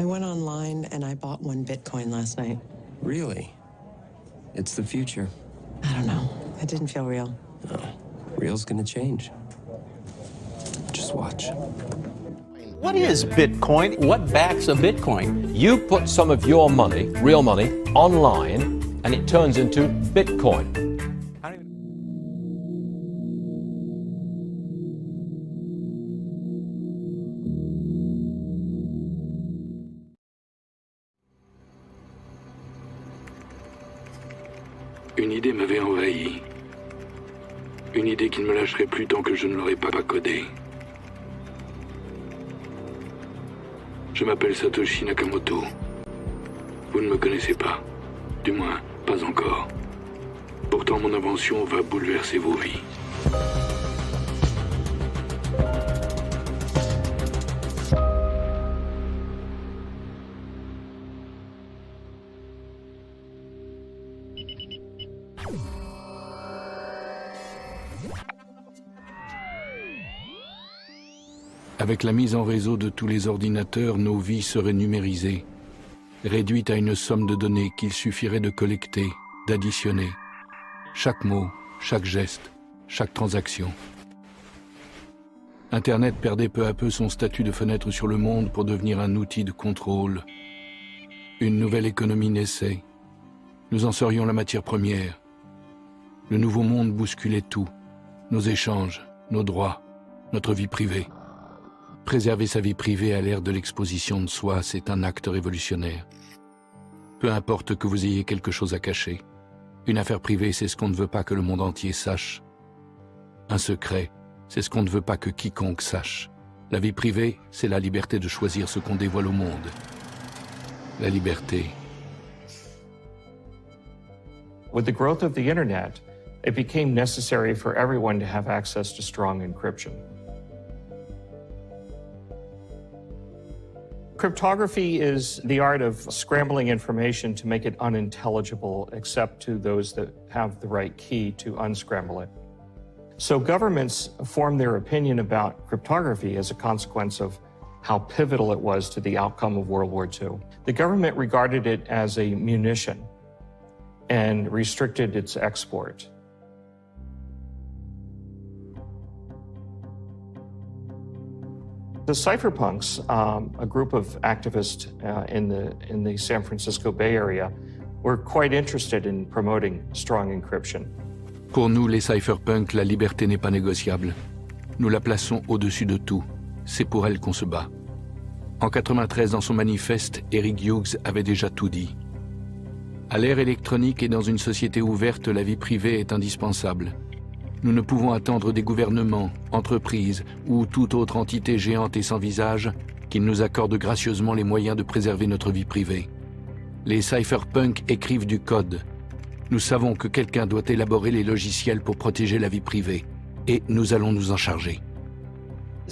I went online and I bought 1 Bitcoin last night. Really? It's the future. I don't know. It didn't feel real. No, real's gonna change. Just watch. What is Bitcoin? What backs a Bitcoin? You put some of your money, real money, online, and it turns into Bitcoin. Une idée m'avait envahi. Une idée qui ne me lâcherait plus tant que je ne l'aurais pas codée. Je m'appelle Satoshi Nakamoto. Vous ne me connaissez pas. Du moins, pas encore. Pourtant, mon invention va bouleverser vos vies. Avec la mise en réseau de tous les ordinateurs, nos vies seraient numérisées, réduites à une somme de données qu'il suffirait de collecter, d'additionner. Chaque mot, chaque geste, chaque transaction. Internet perdait peu à peu son statut de fenêtre sur le monde pour devenir un outil de contrôle. Une nouvelle économie naissait. Nous en serions la matière première. Le nouveau monde bousculait tout. Nos échanges, nos droits, notre vie privée. Préserver sa vie privée à l'ère de l'exposition de soi, c'est un acte révolutionnaire. Peu importe que vous ayez quelque chose à cacher. Une affaire privée, c'est ce qu'on ne veut pas que le monde entier sache. Un secret, c'est ce qu'on ne veut pas que quiconque sache. La vie privée, c'est la liberté de choisir ce qu'on dévoile au monde. La liberté. With the growth of the internet, it became necessary for everyone to have access to strong encryption. Cryptography is the art of scrambling information to make it unintelligible except to those that have the right key to unscramble it. So governments formed their opinion about cryptography as a consequence of how pivotal it was to the outcome of World War II. The government regarded it as a munition and restricted its export. The cypherpunks, a group of activists in the San Francisco Bay Area, were quite interested in promoting strong encryption. Pour nous, les cypherpunks, la liberté n'est pas négociable. Nous la plaçons au-dessus de tout. C'est pour elle qu'on se bat. En 1993, dans son manifeste, Eric Hughes avait déjà tout dit. À l'ère électronique et dans une société ouverte, la vie privée est indispensable. Nous ne pouvons attendre des gouvernements, entreprises ou toute autre entité géante et sans visage qu'ils nous accordent gracieusement les moyens de préserver notre vie privée. Les cypherpunks écrivent du code. Nous savons que quelqu'un doit élaborer les logiciels pour protéger la vie privée, et nous allons nous en charger.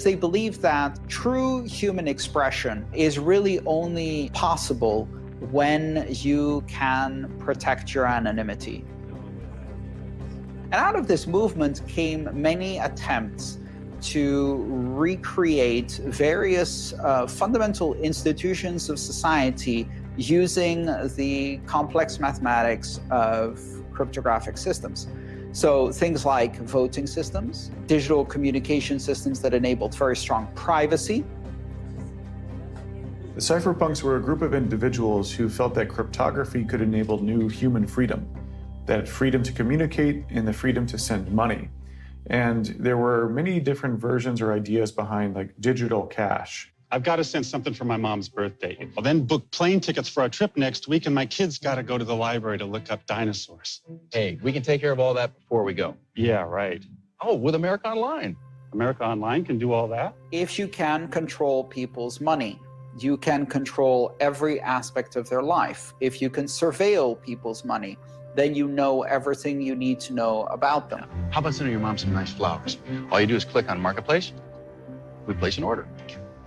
They believe that true human expression is really only possible when you can protect your anonymity. And out of this movement came many attempts to recreate various fundamental institutions of society using the complex mathematics of cryptographic systems. So things like voting systems, digital communication systems that enabled very strong privacy. The cypherpunks were a group of individuals who felt that cryptography could enable new human freedom, that freedom to communicate and the freedom to send money. And there were many different versions or ideas behind like digital cash. I've got to send something for my mom's birthday. I'll then book plane tickets for our trip next week, and my kids got to go to the library to look up dinosaurs. Hey, we can take care of all that before we go. Yeah, right. Oh, with America Online. America Online can do all that? If you can control people's money, you can control every aspect of their life. If you can surveil people's money, then you know everything you need to know about them. How about sending your mom some nice flowers? All you do is click on Marketplace, we place an order.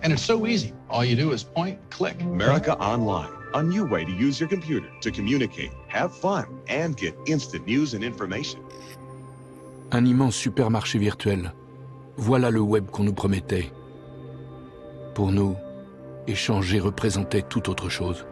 And it's so easy. All you do is point, click. America Online, a new way to use your computer to communicate, have fun, and get instant news and information. Un immense supermarché virtuel. Voilà le web qu'on nous promettait. Pour nous, Échanger représentait tout autre chose.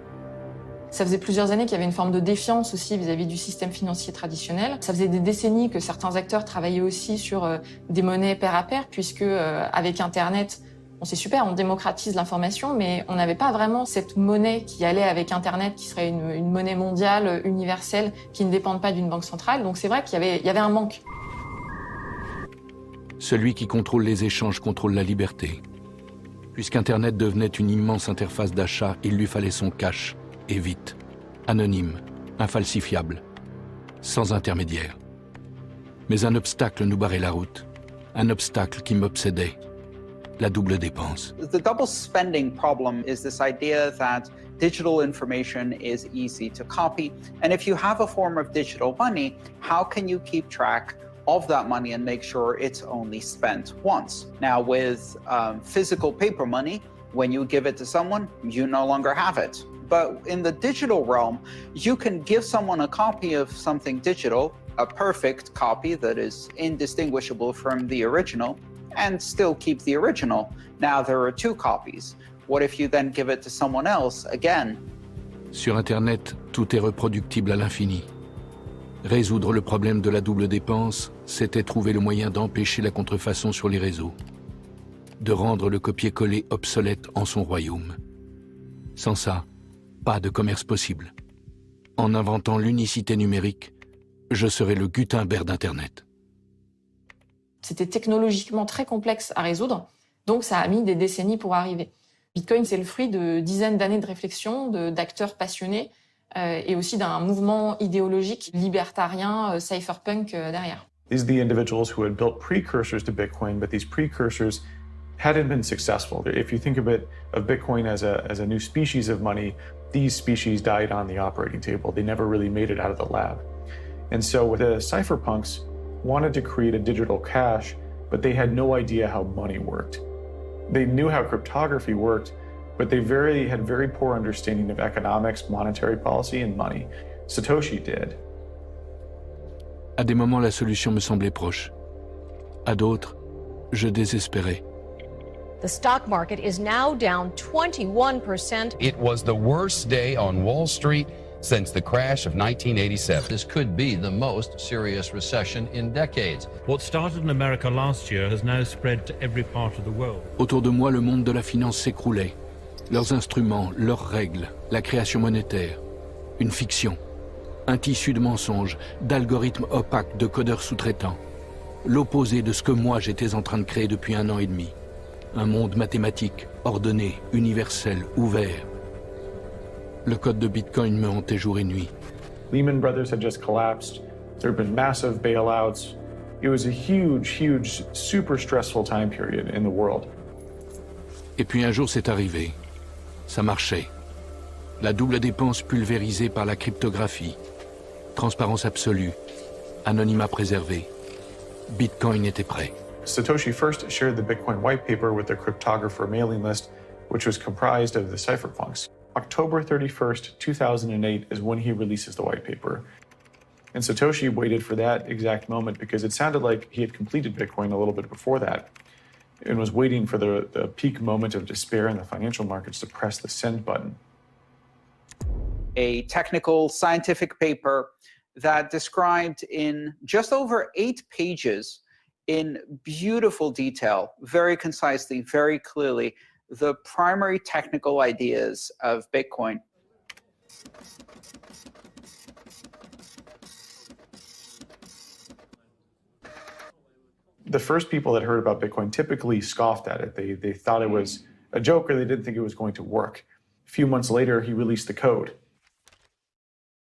Ça faisait plusieurs années qu'il y avait une forme de défiance aussi vis-à-vis du système financier traditionnel. Ça faisait des décennies que certains acteurs travaillaient aussi sur des monnaies pair à pair, puisque avec Internet, c'est super, on démocratise l'information, mais on n'avait pas vraiment cette monnaie qui allait avec Internet, qui serait une monnaie mondiale, universelle, qui ne dépende pas d'une banque centrale. Donc c'est vrai qu'il y avait un manque. Celui qui contrôle les échanges contrôle la liberté. Puisqu'Internet devenait une immense interface d'achat, il lui fallait son cash. Et vite, anonyme, infalsifiable, sans intermédiaire. Mais un obstacle nous barrait la route, un obstacle qui m'obsédait, la double dépense. The double spending problem is this idea that digital information is easy to copy, and if you have a form of digital money, how can you keep track of that money and make sure it's only spent once? Now with physical paper money, when you give it to someone, you no longer have it. But in the digital realm, you can give someone a copy of something digital, a perfect copy that is indistinguishable from the original, and still keep the original. Now there are two copies. What if you then give it to someone else again? Sur Internet, tout est reproductible à l'infini. Résoudre le problème de la double dépense, c'était trouver le moyen d'empêcher la contrefaçon sur les réseaux, de rendre le copier-coller obsolète en son royaume. Sans ça, pas de commerce possible. En inventant l'unicité numérique, je serai le Gutenberg d'Internet. C'était technologiquement très complexe à résoudre, donc ça a mis des décennies pour arriver. Bitcoin, c'est le fruit de dizaines d'années de réflexion, d'acteurs passionnés, et aussi d'un mouvement idéologique libertarien, cypherpunk derrière. These are the individuals who had built precursors to Bitcoin, but these precursors hadn't been successful. If you think of Bitcoin as a new species of money, these species died on the operating table. They never really made it out of the lab. And so the cypherpunks wanted to create a digital cash, but they had no idea how money worked. They knew how cryptography worked, but they had very poor understanding of economics, monetary policy, and money. Satoshi did. À des moments, la solution me semblait proche. À d'autres, je désespérais. The stock market is now down 21%. It was the worst day on Wall Street since the crash of 1987. This could be the most serious recession in decades. What started in America last year has now spread to every part of the world. Autour de moi, le monde de la finance s'écroulait. Leurs instruments, leurs règles, la création monétaire. Une fiction. Un tissu de mensonges, d'algorithmes opaques, de codeurs sous-traitants. L'opposé de ce que moi j'étais en train de créer depuis 1 an et demi. Un monde mathématique, ordonné, universel, ouvert. Le code de Bitcoin me hantait jour et nuit. Lehman Brothers had just collapsed. There had been massive bailouts. It was a huge, super stressful time period in the world. Et puis un jour c'est arrivé. Ça marchait. La double dépense pulvérisée par la cryptographie. Transparence absolue. Anonymat préservé. Bitcoin était prêt. Satoshi first shared the Bitcoin white paper with the cryptographer mailing list, which was comprised of the cypherpunks. October 31st, 2008 is when he releases the white paper. And Satoshi waited for that exact moment because it sounded like he had completed Bitcoin a little bit before that and was waiting for the peak moment of despair in the financial markets to press the send button. A technical scientific paper that described in just over 8 pages in beautiful detail, very concisely, very clearly, the primary technical ideas of Bitcoin. The first people that heard about Bitcoin typically scoffed at it. They thought it was a joke or they didn't think it was going to work. A few months later, he released the code.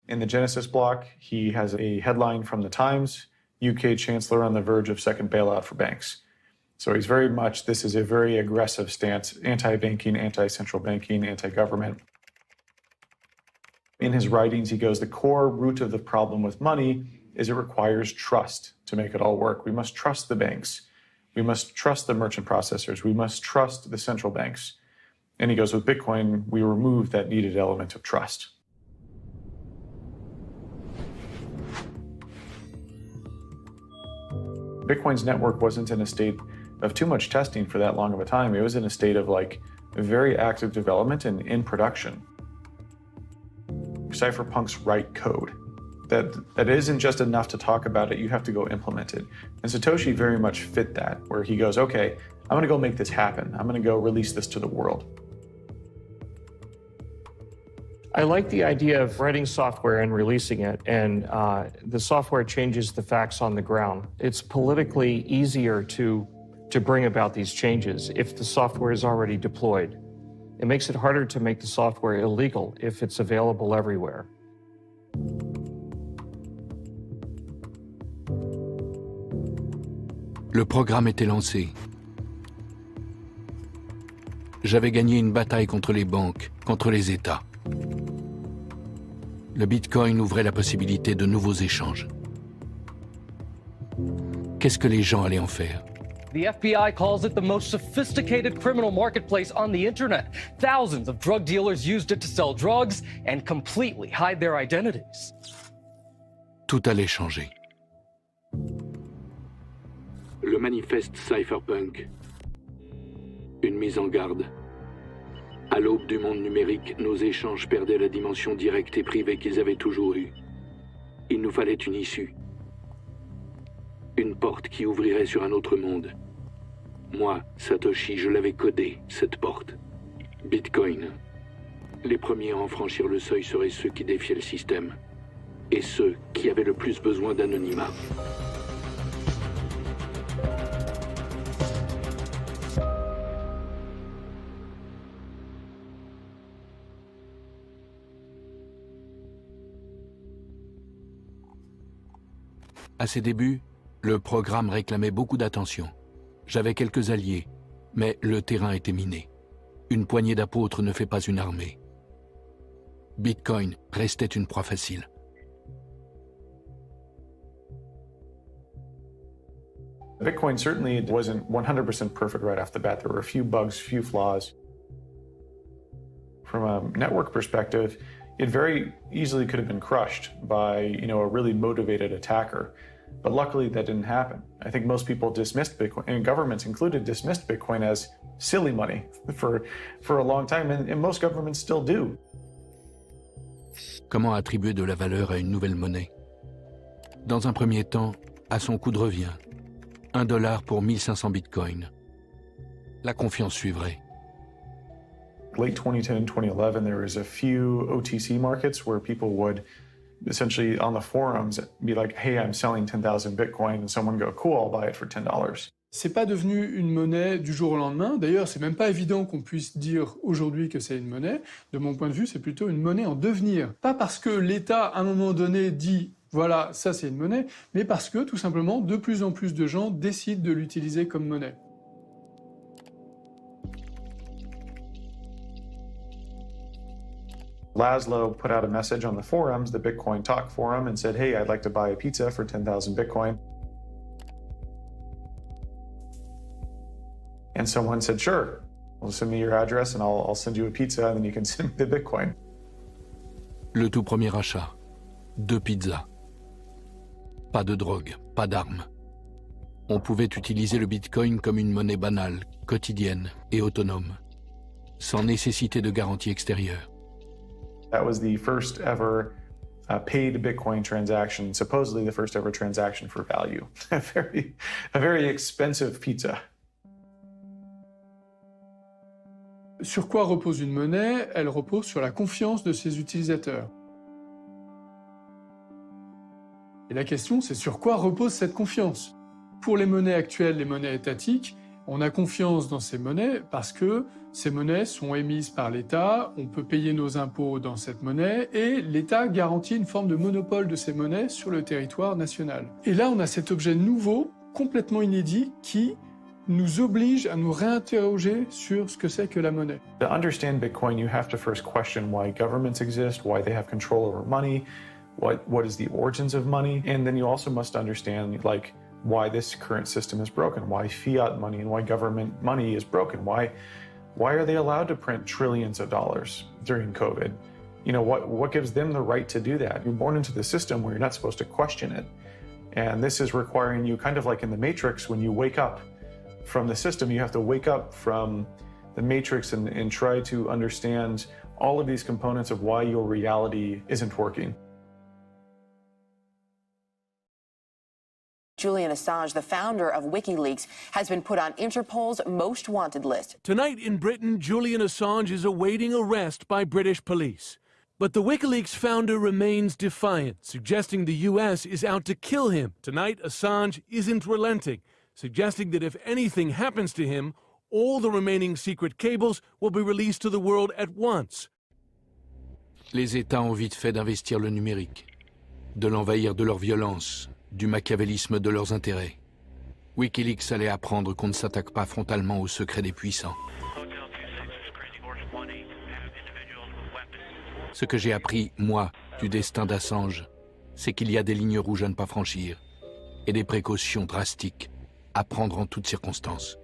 In the Genesis block, he has a headline from the Times, UK Chancellor on the verge of second bailout for banks. So he's very much, this is a very aggressive stance, anti-banking, anti-central banking, anti-government. In his writings, he goes, the core root of the problem with money is it requires trust to make it all work. We must trust the banks. We must trust the merchant processors. We must trust the central banks. And he goes, with Bitcoin, we remove that needed element of trust. Bitcoin's network wasn't in a state of too much testing for that long of a time. It was in a state of like very active development and in production. Cypherpunks write code. That isn't just enough to talk about it, you have to go implement it. And Satoshi very much fit that, where he goes, okay, I'm gonna go make this happen. I'm gonna go release this to the world. I like the idea of writing software and releasing it, and the software changes the facts on the ground. It's politically easier to bring about these changes if the software is already deployed. It makes it harder to make the software illegal if it's available everywhere. Le programme était lancé. J'avais gagné une bataille contre les banques, contre les États. Le Bitcoin ouvrait la possibilité de nouveaux échanges. Qu'est-ce que les gens allaient en faire? The FBI calls it the most sophisticated criminal marketplace on the internet. Thousands of drug dealers used it to sell drugs and completely hide their identities. Tout allait changer. Le manifeste Cypherpunk. Une mise en garde. À l'aube du monde numérique, nos échanges perdaient la dimension directe et privée qu'ils avaient toujours eue. Il nous fallait une issue. Une porte qui ouvrirait sur un autre monde. Moi, Satoshi, je l'avais codée, cette porte. Bitcoin. Les premiers à en franchir le seuil seraient ceux qui défiaient le système. Et ceux qui avaient le plus besoin d'anonymat. À ses débuts, le programme réclamait beaucoup d'attention. J'avais quelques alliés, mais le terrain était miné. Une poignée d'apôtres ne fait pas une armée. Bitcoin restait une proie facile. Bitcoin certainly wasn't 100% perfect right off the bat. There were a few bugs, few flaws. From a network perspective, it very easily could have been crushed by, a really motivated attacker. But luckily that didn't happen. I think most people dismissed Bitcoin, and governments included, dismissed Bitcoin as silly money for a long time, and most governments still do. Comment attribuer de la valeur à une nouvelle monnaie? Dans un premier temps, à son coût de revient. $1 pour 1500 bitcoins. La confiance suivrait. Late 2010 and 2011, there was a few OTC markets where people would essentially on the forums be like, hey, I'm selling 10,000 Bitcoin, and someone go, cool, I'll buy it for $10. C'est pas devenu une monnaie du jour au lendemain. D'ailleurs, c'est même pas évident qu'on puisse dire aujourd'hui que c'est une monnaie. De mon point de vue, c'est plutôt une monnaie en devenir. Pas parce que l'État, à un moment donné, dit voilà, ça c'est une monnaie, mais parce que, tout simplement, de plus en plus de gens décident de l'utiliser comme monnaie. Laszlo put out a message on the forums, the Bitcoin Talk forum, and said, hey, I'd like to buy a pizza for 10,000 Bitcoin. And someone said, sure, well, send me your address and I'll send you a pizza and then you can send me the Bitcoin. Le tout premier achat. 2 pizzas. Pas de drogue, pas d'armes. On pouvait utiliser le Bitcoin comme une monnaie banale, quotidienne et autonome, sans nécessité de garantie extérieure. That was the first ever paid Bitcoin transaction, supposedly the first ever transaction for value. a very expensive pizza. Sur quoi repose une monnaie? Elle repose sur la confiance de ses utilisateurs. Et la question, c'est sur quoi repose cette confiance? Pour les monnaies actuelles, les monnaies étatiques, on a confiance dans ces monnaies parce que ces monnaies sont émises par l'État, on peut payer nos impôts dans cette monnaie et l'État garantit une forme de monopole de ces monnaies sur le territoire national. Et là, on a cet objet nouveau, complètement inédit, qui nous oblige à nous réinterroger sur ce que c'est que la monnaie. To understand Bitcoin, you have to first question why governments exist, why they have control over money, what is the origins of money, and then you also must understand why this current system is broken, why fiat money and why government money is broken, why are they allowed to print trillions of dollars during COVID? What gives them the right to do that? You're born into the system where you're not supposed to question it. And this is requiring you, kind of like in the Matrix, when you wake up from the system, you have to wake up from the matrix and try to understand all of these components of why your reality isn't working. Julian Assange, the founder of WikiLeaks, has been put on Interpol's most wanted list. Tonight in Britain, Julian Assange is awaiting arrest by British police. But the WikiLeaks founder remains defiant, suggesting the US is out to kill him. Tonight, Assange isn't relenting, suggesting that if anything happens to him, all the remaining secret cables will be released to the world at once. Les États ont vite fait d'investir le numérique, de l'envahir de leur violence, du machiavélisme de leurs intérêts. WikiLeaks allait apprendre qu'on ne s'attaque pas frontalement aux secrets des puissants. Ce que j'ai appris, moi, du destin d'Assange, c'est qu'il y a des lignes rouges à ne pas franchir et des précautions drastiques à prendre en toutes circonstances.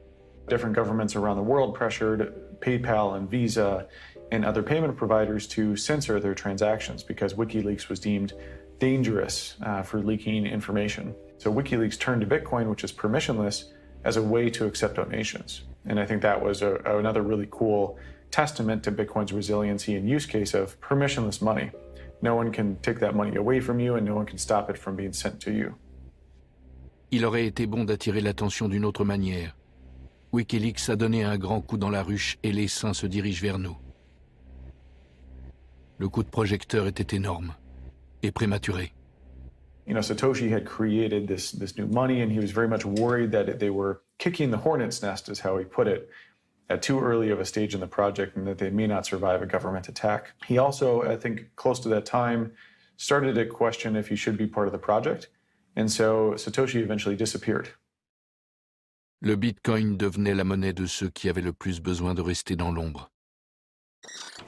Different governments around the world pressured PayPal and Visa and other payment providers to censor their transactions because WikiLeaks was deemed dangerous for leaking information. So WikiLeaks turned to Bitcoin, which is permissionless, as a way to accept donations. And I think that was another really cool testament to Bitcoin's resiliency and use case of permissionless money. No one can take that money away from you and no one can stop it from being sent to you. Il aurait été bon d'attirer l'attention d'une autre manière. WikiLeaks a donné un grand coup dans la ruche et les saints se dirigent vers nous. Le coup de projecteur était énorme et prématuré. You know, Satoshi had created this new money and he was very much worried that they were kicking the hornet's nest, is how he put it, at too early of a stage in the project and that they may not survive a government attack. He also, I think, close to that time, started to question if he should be part of the project. And so Satoshi eventually disappeared. Le Bitcoin devenait la monnaie de ceux qui avaient le plus besoin de rester dans l'ombre.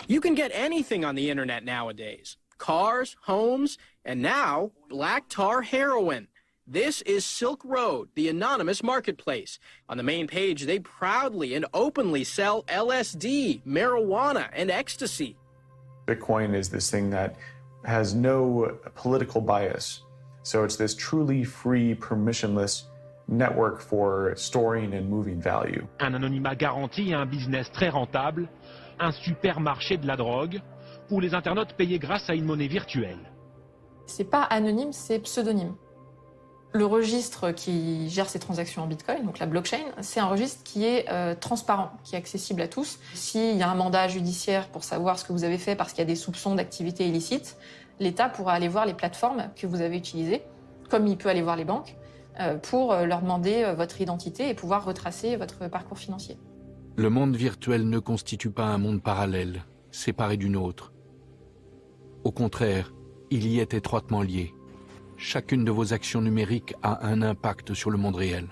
You can get anything on the internet nowadays. Cars, homes, and now black tar heroin. This is Silk Road, the anonymous marketplace. On the main page, they proudly and openly sell LSD, marijuana, and ecstasy. Bitcoin is this thing that has no political bias. So it's this truly free, permissionless network for storing and moving value. Un anonymat garanti et un business très rentable, un supermarché de la drogue, où les internautes payaient grâce à une monnaie virtuelle. C'est pas anonyme, c'est pseudonyme. Le registre qui gère ces transactions en Bitcoin, donc la blockchain, c'est un registre qui est transparent, qui est accessible à tous. S'il y a un mandat judiciaire pour savoir ce que vous avez fait parce qu'il y a des soupçons d'activité illicite, l'État pourra aller voir les plateformes que vous avez utilisées, comme il peut aller voir les banques, pour leur demander votre identité et pouvoir retracer votre parcours financier. Le monde virtuel ne constitue pas un monde parallèle, séparé du nôtre. Au contraire, il y est étroitement lié. Chacune de vos actions numériques a un impact sur le monde réel.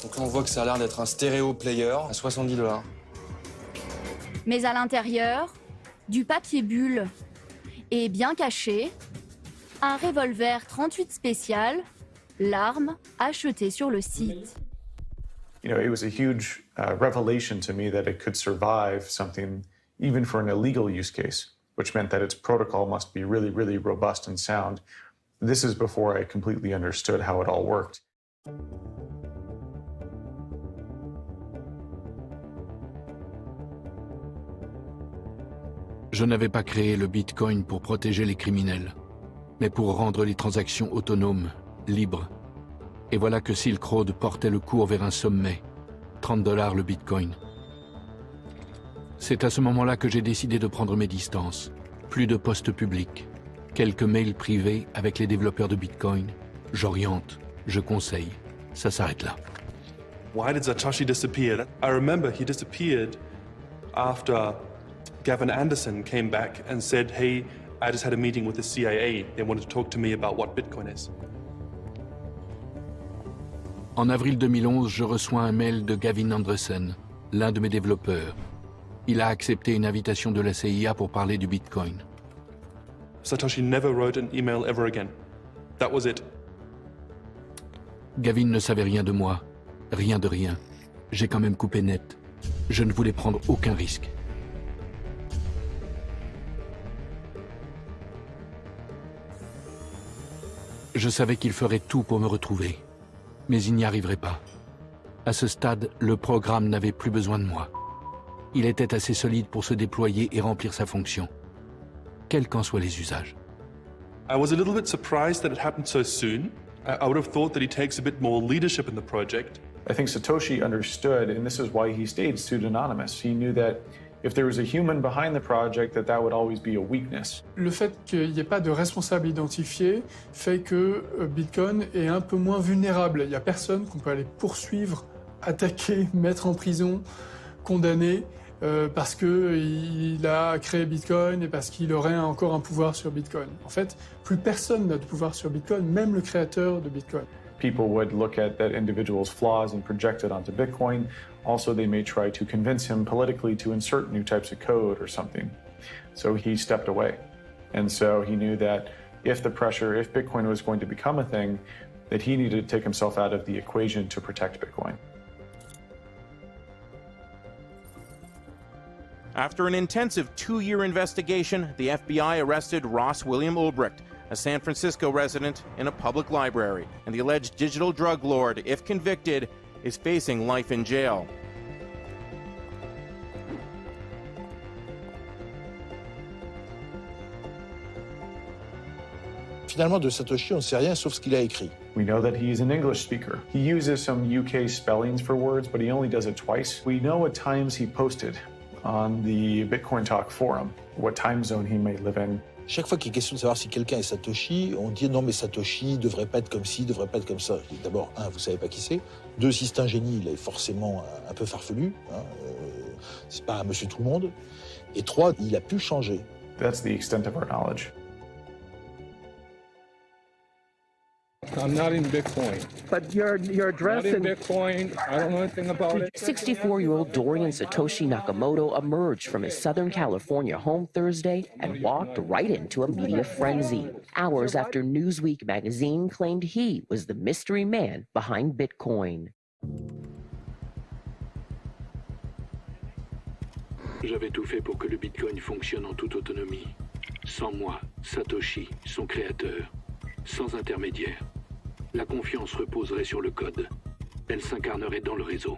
Donc là, on voit que ça a l'air d'être un stéréo player à $70. Mais à l'intérieur, du papier bulle et bien caché, un revolver 38 spécial, l'arme achetée sur le site. You know, it was a huge revelation to me that it could survive something even for an illegal use case, which meant that its protocol must be really, really robust and sound. This is before I completely understood how it all worked. Je n'avais pas créé le Bitcoin pour protéger les criminels, mais pour rendre les transactions autonomes, libres. Et voilà que Silk Road portait le cours vers un sommet, $30 le Bitcoin. C'est à ce moment-là que j'ai décidé de prendre mes distances. Plus de postes publics, quelques mails privés avec les développeurs de Bitcoin. J'oriente, je conseille. Ça s'arrête là. Why did Satoshi disappear? I remember he disappeared after Gavin Anderson came back and said, hey, I just had a meeting with the CIA. They wanted to talk to me about what Bitcoin is. En avril 2011, je reçois un mail de Gavin Anderson, l'un de mes développeurs. Il a accepté une invitation de la CIA pour parler du Bitcoin. Satoshi never wrote an email ever again. That was it. Gavin ne savait rien de moi, rien de rien. J'ai quand même coupé net. Je ne voulais prendre aucun risque. Je savais qu'il ferait tout pour me retrouver, mais il n'y arriverait pas. À ce stade, le programme n'avait plus besoin de moi. Il était assez solide pour se déployer et remplir sa fonction, quels qu'en soient les usages. I was a little bit surprised that it happened so soon. I would have thought that he takes a bit more leadership in the project. I think Satoshi understood, and this is why he stayed pseudonymous. He knew that if there was a human behind the project, that would always be a weakness. Le fait qu'il n'y ait pas de responsable identifié fait que Bitcoin est un peu moins vulnérable. Il n'y a personne qu'on peut aller poursuivre, attaquer, mettre en prison, condamner, parce qu'il a créé Bitcoin et parce qu'il aurait encore un pouvoir sur Bitcoin. En fait, plus personne n'a de pouvoir sur Bitcoin, même le créateur de Bitcoin. People would look at that individual's flaws and project it onto Bitcoin. Also, they may try to convince him politically to insert new types of code or something. So he stepped away. And so he knew that if Bitcoin was going to become a thing, that he needed to take himself out of the equation to protect Bitcoin. After an intensive 2-year investigation, the FBI arrested Ross William Ulbricht, a San Francisco resident, in a public library, and the alleged digital drug lord, if convicted, is facing life in jail. Finalement, de Satoshi, on ne sait rien sauf ce qu'il a écrit. We know that he's an English speaker. He uses some UK spellings for words, but he only does it twice. We know what times he posted on the Bitcoin Talk forum, what time zone he may live in. Chaque fois qu'il est question de savoir si quelqu'un est Satoshi, on dit non mais Satoshi devrait pas être comme ci, devrait pas être comme ça. D'abord, un, vous savez pas qui c'est. Deux, si c'est un génie, il est forcément un peu farfelu. Hein, c'est pas un monsieur tout le monde. Et trois, il a pu changer. That's the extent of our knowledge. I'm not in Bitcoin. But your address in Bitcoin, I don't know anything about it. 64-year-old Dorian Satoshi Nakamoto emerged from his Southern California home Thursday and walked right into a media frenzy, hours after Newsweek magazine claimed he was the mystery man behind Bitcoin. J'avais tout fait pour que le Bitcoin fonctionne en toute autonomie. Sans moi, Satoshi, son créateur, sans intermédiaire. La confiance reposerait sur le code. Elle s'incarnerait dans le réseau.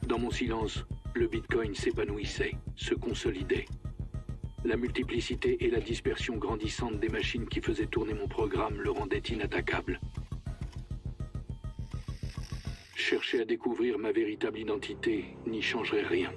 Dans mon silence, le Bitcoin s'épanouissait, se consolidait. La multiplicité et la dispersion grandissante des machines qui faisaient tourner mon programme le rendaient inattaquable. Chercher à découvrir ma véritable identité n'y changerait rien.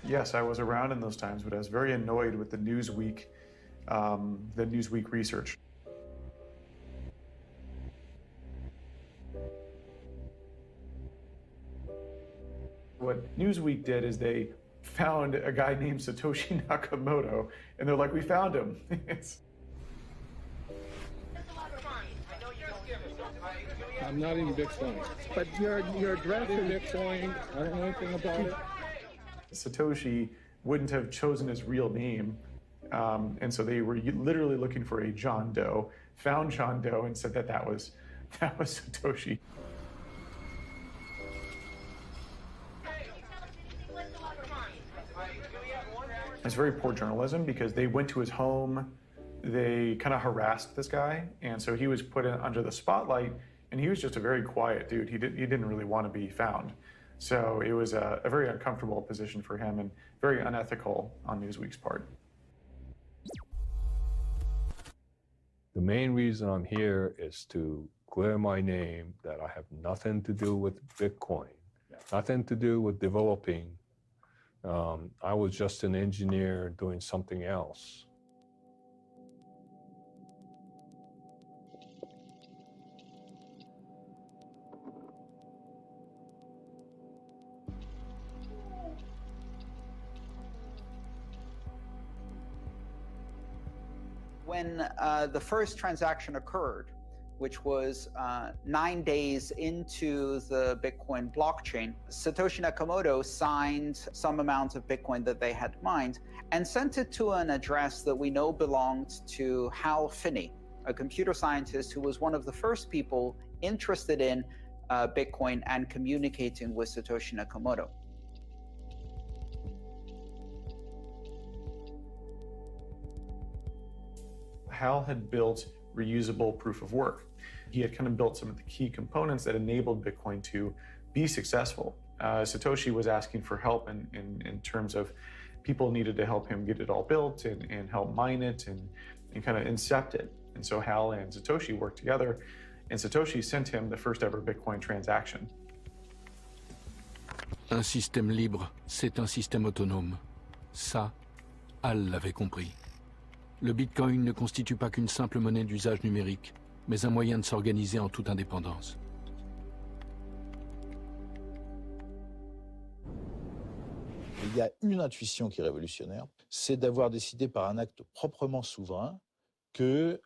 Yes, I was around in those times, but I was very annoyed with the Newsweek research. What Newsweek did is they found a guy named Satoshi Nakamoto, and they're like, we found him. I'm not in Bitcoin. But your address in Bitcoin, I don't know anything about it. Satoshi wouldn't have chosen his real name, and so they were literally looking for a John Doe, found John Doe, and said that was Satoshi. It's very poor journalism because they went to his home, they kind of harassed this guy, and so he was put under the spotlight, and he was just a very quiet dude. He didn't really want to be found. So it was a very uncomfortable position for him and very unethical on Newsweek's part. The main reason I'm here is to clear my name that I have nothing to do with Bitcoin, nothing to do with developing. I was just an engineer doing something else. When the first transaction occurred, which was 9 days into the Bitcoin blockchain, Satoshi Nakamoto signed some amount of Bitcoin that they had mined and sent it to an address that we know belonged to Hal Finney, a computer scientist who was one of the first people interested in Bitcoin and communicating with Satoshi Nakamoto. Hal had built reusable proof of work. He had kind of built some of the key components that enabled Bitcoin to be successful. Satoshi was asking for help in terms of people needed to help him get it all built and help mine it and kind of incept it. And so Hal and Satoshi worked together, and Satoshi sent him the first ever Bitcoin transaction. Un système libre, c'est un système autonome. Ça, Hal l'avait compris. Le Bitcoin ne constitue pas qu'une simple monnaie d'usage numérique, mais un moyen de s'organiser en toute indépendance. Il y a une intuition qui est révolutionnaire, c'est d'avoir décidé par un acte proprement souverain que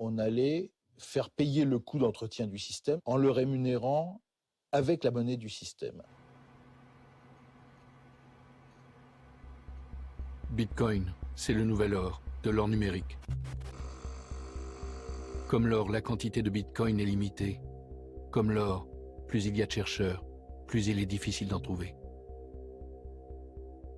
on allait faire payer le coût d'entretien du système en le rémunérant avec la monnaie du système. Bitcoin, c'est le nouvel or, de l'or numérique. Comme l'or, la quantité de Bitcoin est limitée. Comme l'or, plus il y a de chercheurs, plus il est difficile d'en trouver.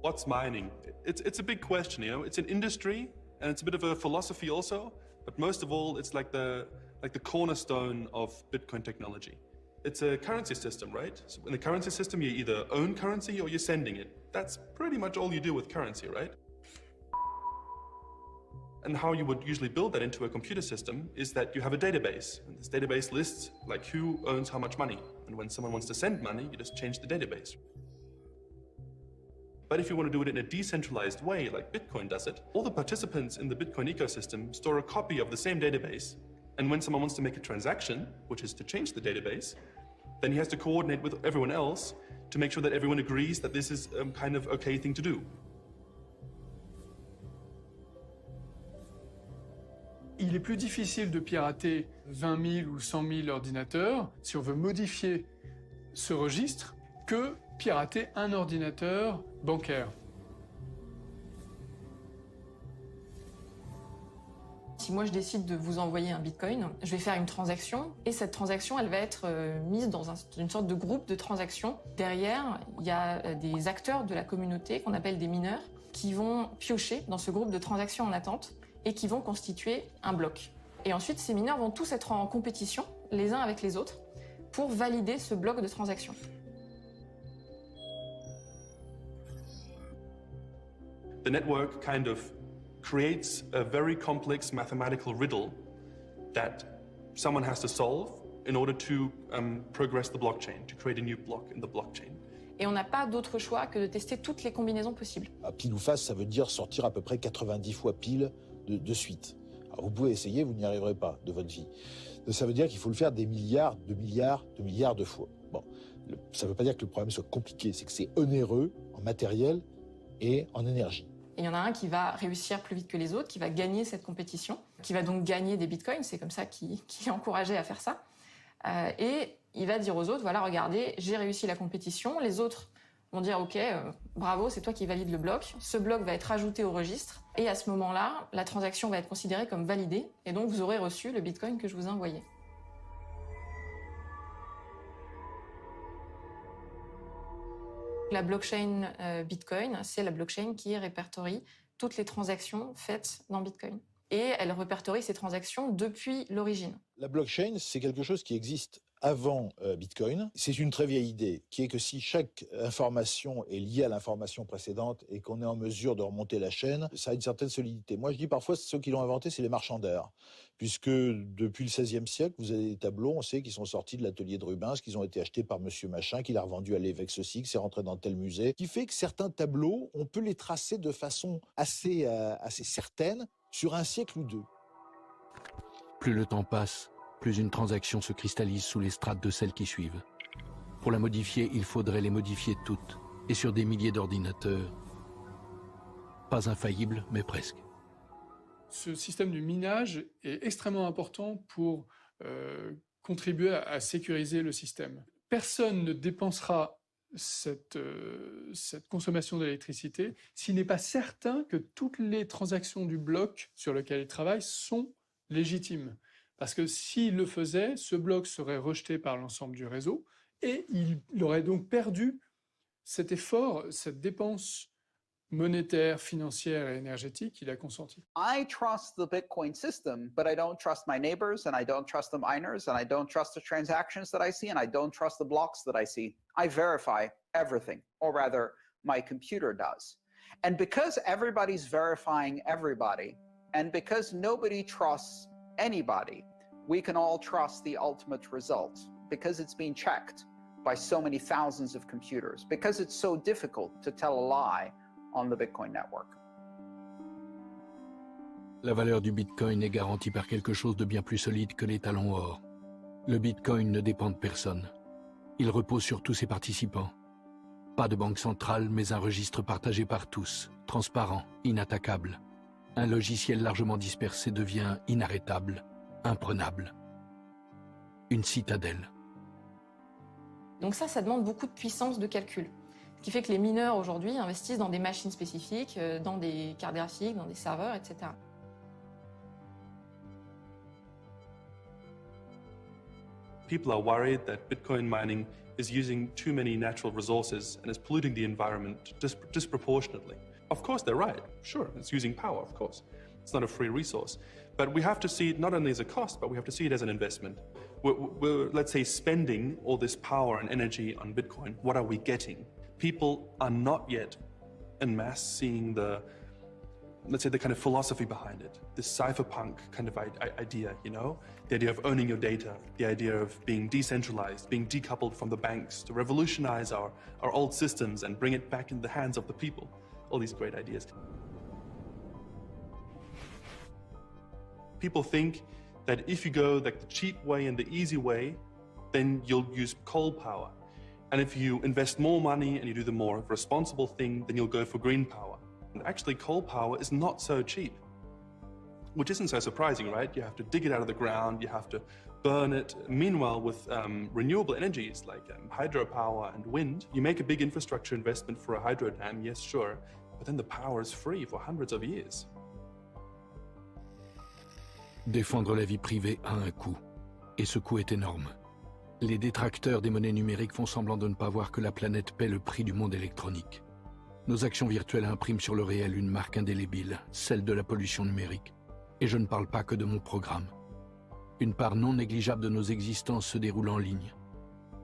What's mining? It's a big question, you know. It's an industry and it's a bit of a philosophy also, but most of all, it's like the cornerstone of Bitcoin technology. It's a currency system, right? So in the currency system, you either own currency or you're sending it. That's pretty much all you do with currency, right? And how you would usually build that into a computer system is that you have a database. And this database lists like who owns how much money. And when someone wants to send money, you just change the database. But if you want to do it in a decentralized way, like Bitcoin does it, all the participants in the Bitcoin ecosystem store a copy of the same database. And when someone wants to make a transaction, which is to change the database, then he has to coordinate with everyone else to make sure that everyone agrees that this is a kind of okay thing to do. Il est plus difficile de pirater 20 000 ou 100 000 ordinateurs si on veut modifier ce registre que pirater un ordinateur bancaire. Si moi je décide de vous envoyer un Bitcoin, je vais faire une transaction et cette transaction elle va être mise dans une sorte de groupe de transactions. Derrière, il y a des acteurs de la communauté qu'on appelle des mineurs qui vont piocher dans ce groupe de transactions en attente et qui vont constituer un bloc. Et ensuite, ces mineurs vont tous être en compétition, les uns avec les autres, pour valider ce bloc de transactions. The network kind of creates a very complex mathematical riddle that someone has to solve in order to progress the blockchain, to create a new block in the blockchain. Et on n'a pas d'autre choix que de tester toutes les combinaisons possibles. À pile ou face, ça veut dire sortir à peu près 90 fois pile de suite. Alors vous pouvez essayer, vous n'y arriverez pas de votre vie. Ça veut dire qu'il faut le faire des milliards de fois. Bon, ça ne veut pas dire que le problème soit compliqué, c'est que c'est onéreux en matériel et en énergie. Et il y en a un qui va réussir plus vite que les autres, qui va gagner cette compétition, qui va donc gagner des bitcoins, c'est comme ça qu'il est encouragé à faire ça. Et il va dire aux autres, voilà, regardez, j'ai réussi la compétition, les autres vont dire, ok, bravo, c'est toi qui valide le bloc, ce bloc va être ajouté au registre, et à ce moment-là, la transaction va être considérée comme validée, et donc vous aurez reçu le bitcoin que je vous ai envoyé. La blockchain Bitcoin, c'est la blockchain qui répertorie toutes les transactions faites dans Bitcoin. Et elle répertorie ces transactions depuis l'origine. La blockchain, c'est quelque chose qui existe avant Bitcoin. C'est une très vieille idée, qui est que si chaque information est liée à l'information précédente et qu'on est en mesure de remonter la chaîne, ça a une certaine solidité. Moi, je dis parfois, ceux qui l'ont inventé, c'est les marchands d'art. Puisque depuis le XVIe siècle, vous avez des tableaux, on sait qu'ils sont sortis de l'atelier de Rubens, qu'ils ont été achetés par monsieur machin, qu'il a revendu à l'évêque ceci, que c'est rentré dans tel musée. Ce qui fait que certains tableaux, on peut les tracer de façon assez certaine sur un siècle ou deux. Plus le temps passe, plus une transaction se cristallise sous les strates de celles qui suivent. Pour la modifier, il faudrait les modifier toutes, et sur des milliers d'ordinateurs. Pas infaillible, mais presque. Ce système du minage est extrêmement important pour contribuer à sécuriser le système. Personne ne dépensera cette consommation d'électricité s'il n'est pas certain que toutes les transactions du bloc sur lequel il travaille sont légitimes. Parce que s'il le faisait, ce bloc serait rejeté par l'ensemble du réseau et il aurait donc perdu cet effort, cette dépense monétaire, financière et énergétique qu'il a consenti. I trust the Bitcoin system, but I don't trust my neighbors, and I don't trust the miners, and I don't trust the transactions that I see, and I don't trust the blocks that I see. I verify everything, or rather, my computer does. And because everybody's verifying everybody, and because nobody trusts anybody, we can all trust the ultimate result, because it's been checked by so many thousands of computers, because it's so difficult to tell a lie on the Bitcoin network. La valeur du Bitcoin est garantie par quelque chose de bien plus solide que les talons or. Le Bitcoin ne dépend de personne. Il repose sur tous ses participants. Pas de banque centrale, mais un registre partagé par tous, transparent, inattaquable. Un logiciel largement dispersé devient inarrêtable, imprenable. Une citadelle. Donc ça demande beaucoup de puissance de calcul. Ce qui fait que les mineurs aujourd'hui investissent dans des machines spécifiques, dans des cartes graphiques, dans des serveurs, etc. People are worried that Bitcoin mining is using too many natural resources and is polluting the environment disproportionately. Of course, they're right. Sure, it's using power, of course. It's not a free resource. But we have to see it not only as a cost, but we have to see it as an investment. We're let's say, spending all this power and energy on Bitcoin. What are we getting? People are not yet en masse seeing the, let's say, the kind of philosophy behind it, this cypherpunk kind of idea, you know? The idea of owning your data, the idea of being decentralized, being decoupled from the banks, to revolutionize our old systems and bring it back in the hands of the people. All these great ideas. People think that if you go like the cheap way and the easy way, then you'll use coal power. And if you invest more money and you do the more responsible thing, then you'll go for green power. And actually, coal power is not so cheap, which isn't so surprising, right? You have to dig it out of the ground, you have to burn it. Meanwhile, with renewable energies like hydropower and wind, you make a big infrastructure investment for a hydro dam, yes, sure, but then the power is free for hundreds of years. Défendre la vie privée a un coût, et ce coût est énorme. Les détracteurs des monnaies numériques font semblant de ne pas voir que la planète paie le prix du monde électronique. Nos actions virtuelles impriment sur le réel une marque indélébile, celle de la pollution numérique. Et je ne parle pas que de mon programme. Une part non négligeable de nos existences se déroule en ligne.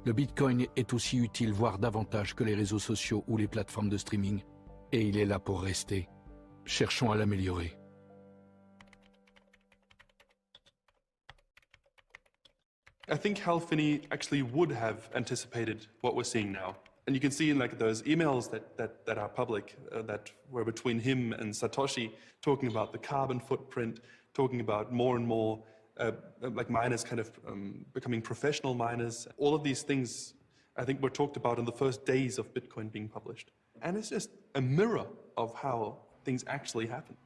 Le Bitcoin est aussi utile, voire davantage que les réseaux sociaux ou les plateformes de streaming. Et il est là pour rester. Cherchons à l'améliorer. I think Hal Finney actually would have anticipated what we're seeing now. And you can see in like those emails that are public that were between him and Satoshi, talking about the carbon footprint, talking about more and more like miners kind of becoming professional miners. All of these things I think were talked about in the first days of Bitcoin being published. And it's just a mirror of how things actually happen.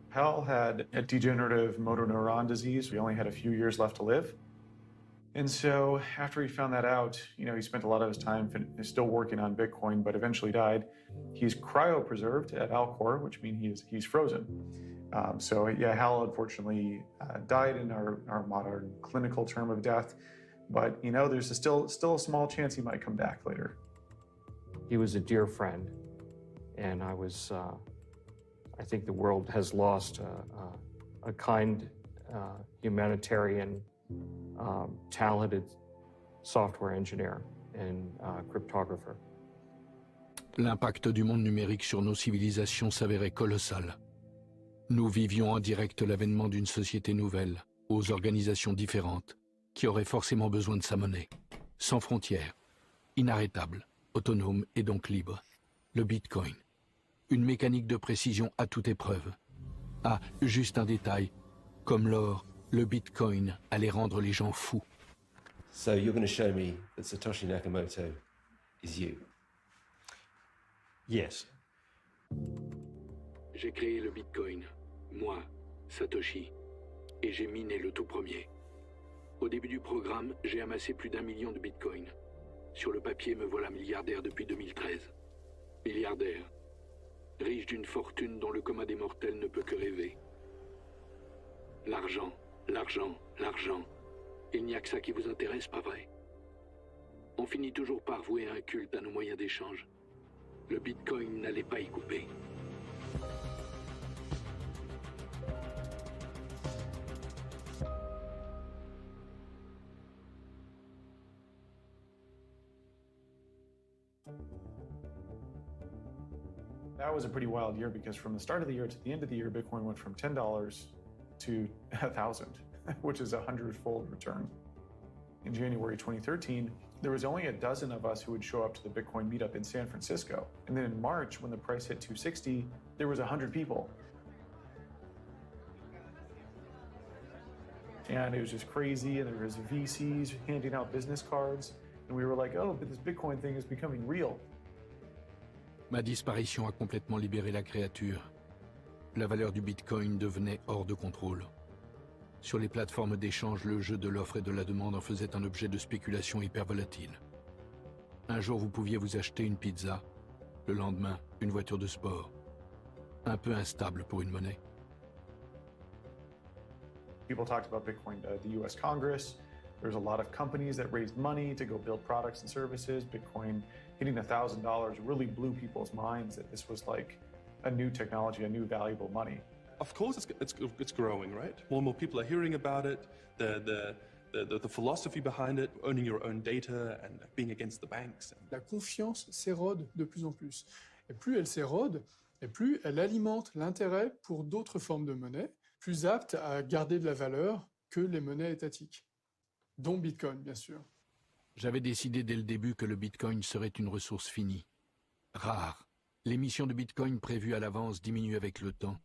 Hal had a degenerative motor neuron disease. He only had a few years left to live. And so after he found that out, you know, he spent a lot of his time still working on Bitcoin, but eventually died. He's cryopreserved at Alcor, which means he's frozen. So yeah, Hal unfortunately died in our modern clinical term of death. But you know, there's still a small chance he might come back later. He was a dear friend, and I think the world has lost a kind, humanitarian, talented software engineer and cryptographer. L'impact du monde numérique sur nos civilisations s'avérait colossal. Nous vivions en direct l'avènement d'une société nouvelle, aux organisations différentes, qui aurait forcément besoin de sa monnaie, sans frontières, inarrêtable, autonome et donc libre, le Bitcoin. Une mécanique de précision à toute épreuve. Ah, juste un détail, comme l'or, le Bitcoin allait rendre les gens fous. So you're going to show me that Satoshi Nakamoto is you? Yes. J'ai créé le Bitcoin, moi, Satoshi, et j'ai miné le tout premier. Au début du programme, j'ai amassé plus d'1 million de Bitcoin. Sur le papier, me voilà milliardaire depuis 2013. Milliardaire. Riche d'une fortune dont le commun des mortels ne peut que rêver. L'argent, l'argent, l'argent. Il n'y a que ça qui vous intéresse, pas vrai? On finit toujours par vouer un culte à nos moyens d'échange. Le Bitcoin n'allait pas y couper. That was a pretty wild year because from the start of the year to the end of the year, Bitcoin went from $10 to 1,000, which is a 100-fold return. In January 2013, there was only a dozen of us who would show up to the Bitcoin meetup in San Francisco. And then in March, when the price hit 260, there was 100 people. And it was just crazy, and there was VCs handing out business cards. And we were like, oh, but this Bitcoin thing is becoming real. Ma disparition a complètement libéré la créature. La valeur du Bitcoin devenait hors de contrôle. Sur les plateformes d'échange, le jeu de l'offre et de la demande en faisait un objet de spéculation hyper volatile. Un jour, vous pouviez vous acheter une pizza. Le lendemain, une voiture de sport. Un peu instable pour une monnaie. People talked about Bitcoin, the US Congress. There's a lot of companies that raised money to go build products and services. Bitcoin hitting $1,000 really blew people's minds that this was like a new technology, a new valuable money. Of course it's growing, right? More and more people are hearing about it, the philosophy behind it, owning your own data and being against the banks. La confiance s'érode de plus en plus. Et plus elle s'érode, et plus elle alimente l'intérêt pour d'autres formes de monnaie, plus aptes à garder de la valeur que les monnaies étatiques, dont Bitcoin, bien sûr. J'avais décidé dès le début que le Bitcoin serait une ressource finie, rare. L'émission de Bitcoin prévue à l'avance diminue avec le temps.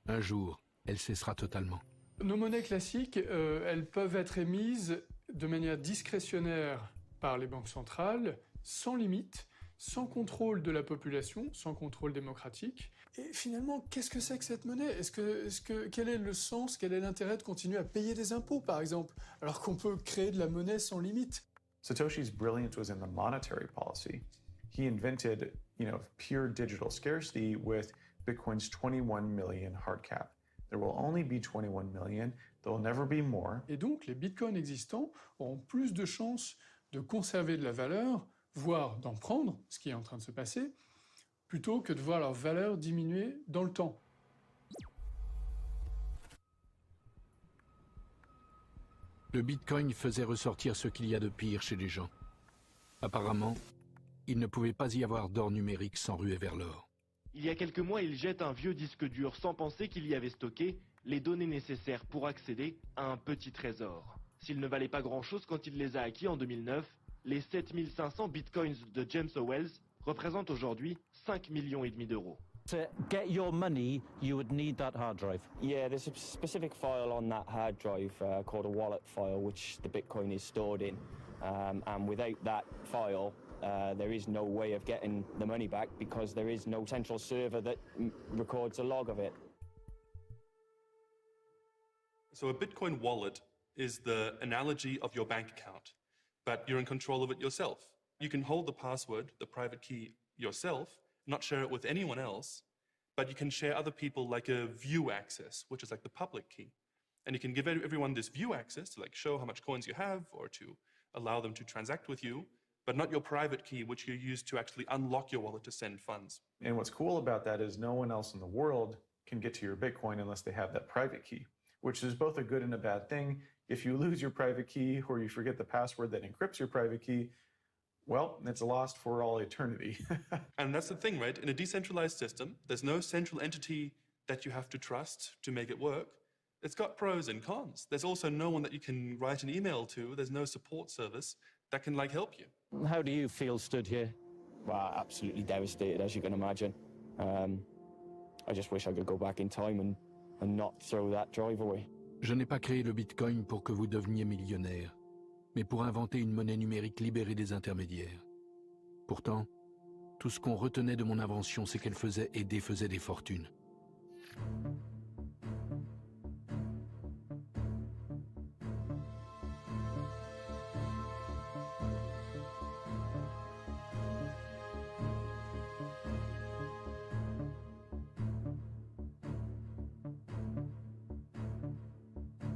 Un jour, elle cessera totalement. Nos monnaies classiques, elles peuvent être émises de manière discrétionnaire par les banques centrales, sans limite, sans contrôle de la population, sans contrôle démocratique. Et finalement, qu'est-ce que c'est que cette monnaie? Quel est le sens, quel est l'intérêt de continuer à payer des impôts, par exemple, alors qu'on peut créer de la monnaie sans limite? Satoshi's brilliance was in the monetary policy. He invented, pure digital scarcity with Bitcoin's 21 million hard cap. There will only be 21 million, there will never be more. Et donc, les bitcoins existants auront plus de chances de conserver de la valeur, voire d'en prendre, ce qui est en train de se passer, plutôt que de voir leur valeur diminuer dans le temps. Le Bitcoin faisait ressortir ce qu'il y a de pire chez les gens. Apparemment, il ne pouvait pas y avoir d'or numérique sans ruer vers l'or. Il y a quelques mois, il jette un vieux disque dur sans penser qu'il y avait stocké les données nécessaires pour accéder à un petit trésor. S'il ne valait pas grand-chose quand il les a acquis en 2009, les 7500 bitcoins de James Howells représentent aujourd'hui 5,5 millions d'euros. To get your money, you would need that hard drive. Yeah, there's a specific file on that hard drive called a wallet file, which the Bitcoin is stored in. And without that file, there is no way of getting the money back because there is no central server that records a log of it. So a Bitcoin wallet is the analogy of your bank account, but you're in control of it yourself. You can hold the password, the private key, yourself, not share it with anyone else, but you can share other people like a view access, which is like the public key. And you can give everyone this view access to show how much coins you have or to allow them to transact with you, but not your private key, which you use to actually unlock your wallet to send funds. And what's cool about that is no one else in the world can get to your Bitcoin unless they have that private key, which is both a good and a bad thing. If you lose your private key or you forget the password that encrypts your private key, well, it's lost for all eternity. And that's the thing, right? In a decentralized system, there's no central entity that you have to trust to make it work. It's got pros and cons. There's also no one that you can write an email to. There's no support service that can help you. How do you feel stood here? Well, absolutely devastated, as you can imagine. I just wish I could go back in time and not throw that drive away. Je n'ai pas créé le Bitcoin pour que vous deveniez millionnaire, mais pour inventer une monnaie numérique libérée des intermédiaires. Pourtant, tout ce qu'on retenait de mon invention, c'est qu'elle faisait et défaisait des fortunes.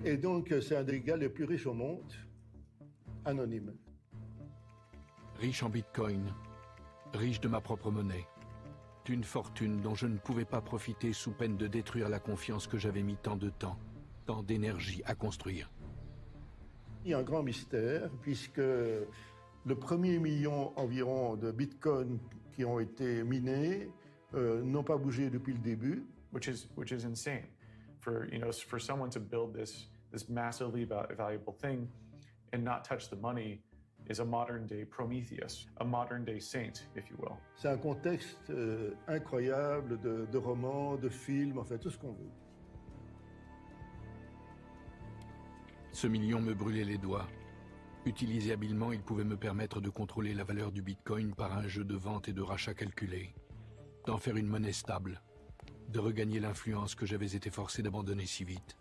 Et donc, c'est un des gars les plus riches au monde, anonyme. Riche en bitcoin, riche de ma propre monnaie. Une fortune dont je ne pouvais pas profiter sous peine de détruire la confiance que j'avais mis tant de temps, tant d'énergie à construire. Il y a un grand mystère, puisque le premier million environ de bitcoins qui ont été minés n'ont pas bougé depuis le début. Which is insane for someone to build this massively valuable thing and not touch the money is a modern day Prometheus, a modern day saint, if you will. C'est un contexte incroyable de romans, de films, en fait, tout ce qu'on veut. Ce million me brûlait les doigts. Utilisé habilement, il pouvait me permettre de contrôler la valeur du bitcoin par un jeu de vente et de rachat calculé, d'en faire une monnaie stable, de regagner l'influence que j'avais été forcé d'abandonner si vite.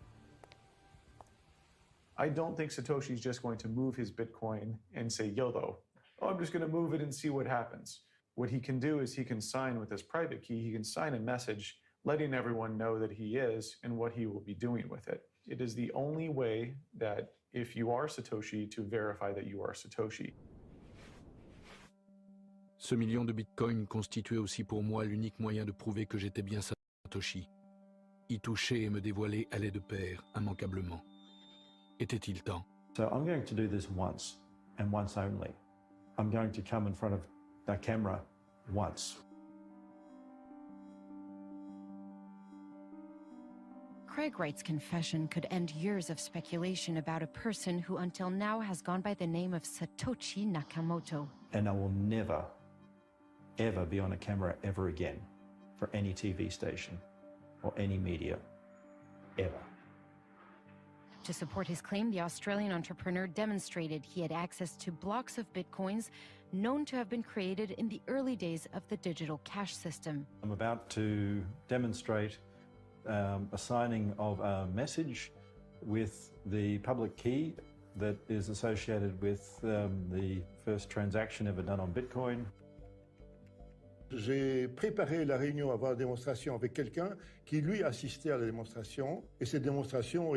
I don't think Satoshi's just going to move his Bitcoin and say YOLO. Oh, I'm just going to move it and see what happens. What he can do is he can sign with his private key, he can sign a message letting everyone know that he is and what he will be doing with it. It is the only way that if you are Satoshi to verify that you are Satoshi. Ce million de bitcoins constituait aussi pour moi l'unique moyen de prouver que j'étais bien Satoshi. Y toucher et me dévoiler allait de pair, immanquablement. Était-il temps? So I'm going to do this once, and once only. I'm going to come in front of the camera once. Craig Wright's confession could end years of speculation about a person who until now has gone by the name of Satoshi Nakamoto. And I will never, ever be on a camera ever again for any TV station or any media, ever. To support his claim, the Australian entrepreneur demonstrated he had access to blocks of bitcoins known to have been created in the early days of the digital cash system. I'm about to demonstrate a signing of a message with the public key that is associated with the first transaction ever done on Bitcoin. J'ai préparé la réunion avant la démonstration avec quelqu'un qui, lui, assistait à la démonstration. Et cette démonstration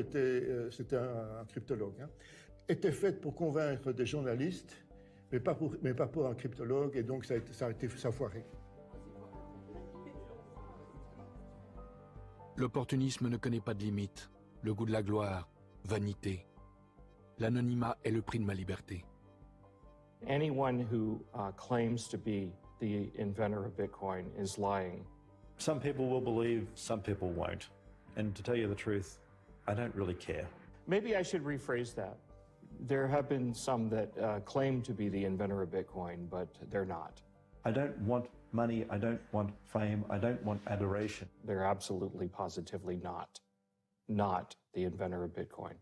c'était un cryptologue, était faite pour convaincre des journalistes, mais pas pour un cryptologue, et donc ça a foiré. L'opportunisme ne connaît pas de limite. Le goût de la gloire, vanité. L'anonymat est le prix de ma liberté. Anyone who claims to be the inventor of Bitcoin is lying. Some people will believe, some people won't. And to tell you the truth, I don't really care. Maybe I should rephrase that. There have been some that claim to be the inventor of Bitcoin, but they're not. I don't want money, I don't want fame, I don't want adoration. They're absolutely, positively not the inventor of Bitcoin.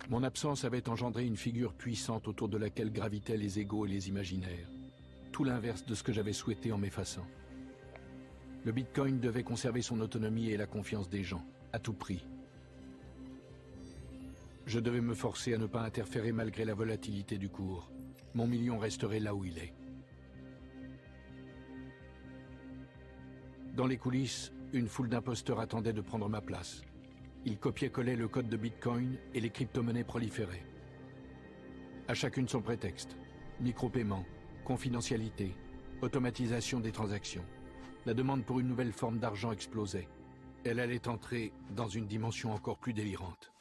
Mon absence avait engendré une figure puissante autour de laquelle gravitaient les égos et les imaginaires. Tout l'inverse de ce que j'avais souhaité en m'effaçant. Le Bitcoin devait conserver son autonomie et la confiance des gens, à tout prix. Je devais me forcer à ne pas interférer malgré la volatilité du cours. Mon million resterait là où il est. Dans les coulisses, une foule d'imposteurs attendait de prendre ma place. Ils copiaient-collaient le code de Bitcoin et les crypto-monnaies proliféraient. À chacune son prétexte. Micro-paiement, confidentialité, automatisation des transactions. La demande pour une nouvelle forme d'argent explosait. Elle allait entrer dans une dimension encore plus délirante.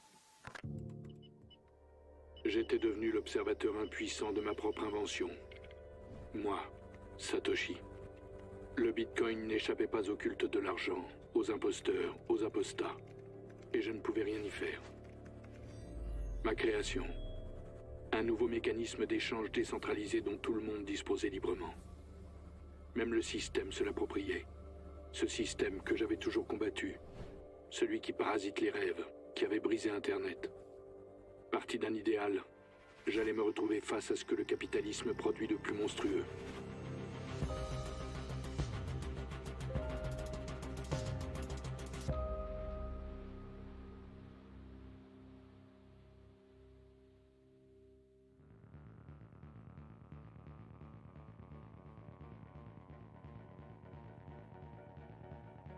J'étais devenu l'observateur impuissant de ma propre invention. Moi, Satoshi. Le Bitcoin n'échappait pas au culte de l'argent, aux imposteurs, aux apostats. Et je ne pouvais rien y faire. Ma création. Un nouveau mécanisme d'échange décentralisé dont tout le monde disposait librement. Même le système se l'appropriait. Ce système que j'avais toujours combattu. Celui qui parasite les rêves, qui avait brisé Internet. Parti d'un idéal, j'allais me retrouver face à ce que le capitalisme produit de plus monstrueux.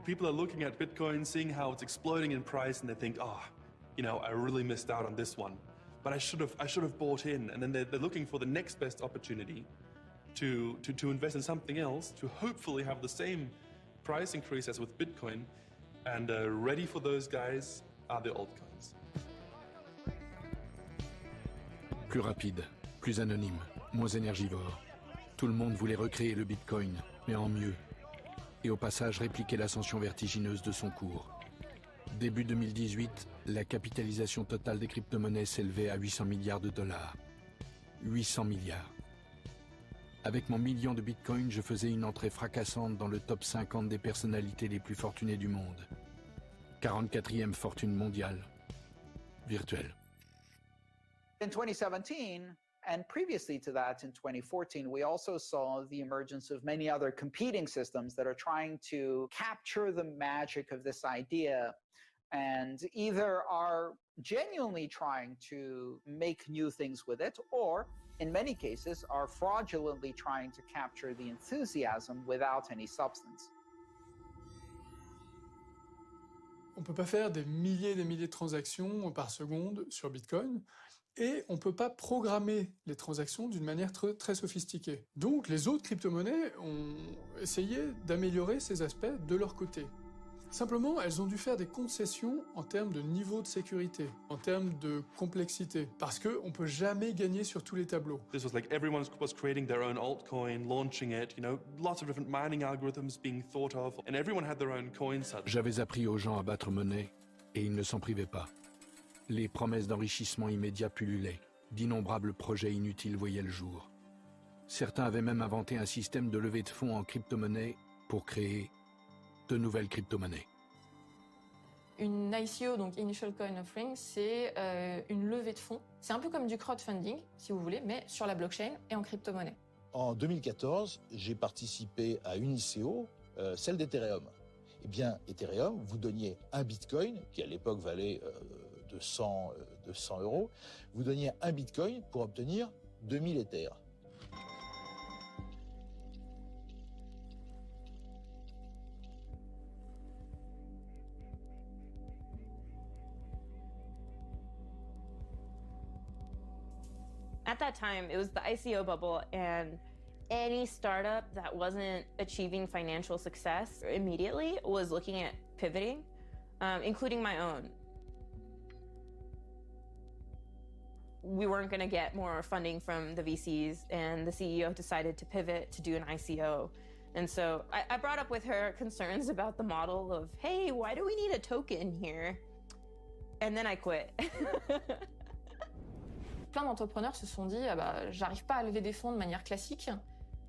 People are looking at Bitcoin, seeing how it's exploding in price, and they think, oh, you know, I really missed out on this one. But I should have bought in. And then they're looking for the next best opportunity to invest in something else, to hopefully have the same price increase as with Bitcoin. And ready for those guys are the altcoins. Plus rapide, plus anonyme, moins énergivore. Tout le monde voulait recréer le Bitcoin, mais en mieux. Et au passage répliquer l'ascension vertigineuse de son cours. Début 2018, la capitalisation totale des crypto-monnaies s'élevait à 800 milliards de dollars. 800 milliards. Avec mon million de Bitcoin, je faisais une entrée fracassante dans le top 50 des personnalités les plus fortunées du monde. 44e fortune mondiale. Virtuelle. In 2017, and previously to that in 2014, we also saw the emergence of many other competing systems that are trying to capture the magic of this idea and either are genuinely trying to make new things with it, or in many cases are fraudulently trying to capture the enthusiasm without any substance. On ne peut pas faire des milliers et des milliers de transactions par seconde sur Bitcoin. Et on ne peut pas programmer les transactions d'une manière très sophistiquée. Donc les autres crypto-monnaies ont essayé d'améliorer ces aspects de leur côté. Simplement, elles ont dû faire des concessions en termes de niveau de sécurité, en termes de complexité, parce qu'on ne peut jamais gagner sur tous les tableaux. This was like everyone was creating their own altcoin, launching it, you know, lots of different mining algorithms being thought of, and everyone had their own coin set. J'avais appris aux gens à battre monnaie, et ils ne s'en privaient pas. Les promesses d'enrichissement immédiat pullulaient. D'innombrables projets inutiles voyaient le jour. Certains avaient même inventé un système de levée de fonds en crypto-monnaie pour créer de nouvelles crypto-monnaies. Une ICO, donc Initial Coin Offering, c'est une levée de fonds. C'est un peu comme du crowdfunding, si vous voulez, mais sur la blockchain et en crypto-monnaie. En 2014, j'ai participé à une ICO, celle d'Ethereum. Eh bien, Ethereum, vous donniez un Bitcoin, qui à l'époque valait 200 euros, vous donniez un Bitcoin pour obtenir 2000 Ethers. At that time, it was the ICO bubble, and any startup that wasn't achieving financial success immediately was looking at pivoting, including my own. We weren't going to get more funding from the VCs, and the CEO decided to pivot to do an ICO. And so I brought up with her concerns about the model of, hey, why do we need a token here? And then I quit. Plein d'entrepreneurs se sont dit, ah bah, j'arrive pas à lever des fonds de manière classique,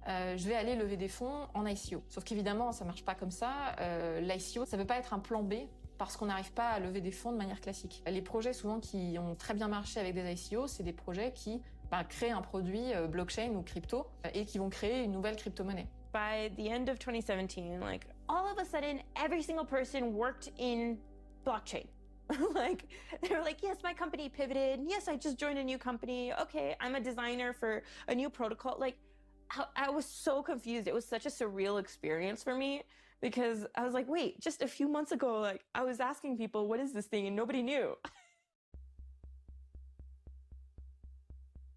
je vais aller lever des fonds en ICO. Sauf qu'évidemment, ça marche pas comme ça. L'ICO, ça veut pas être un plan B, parce qu'on n'arrive pas à lever des fonds de manière classique. Les projets souvent qui ont très bien marché avec des ICO, c'est des projets qui créent un produit blockchain ou crypto et qui vont créer une nouvelle crypto-monnaie. By the end of 2017, like all of a sudden, every single person worked in blockchain. Like they were like, yes, my company pivoted. Yes, I just joined a new company. Okay, I'm a designer for a new protocol. Like I was so confused. It was such a surreal experience for me. Because I was like, wait, just a few months ago, like I was asking people, what is this thing? And nobody knew.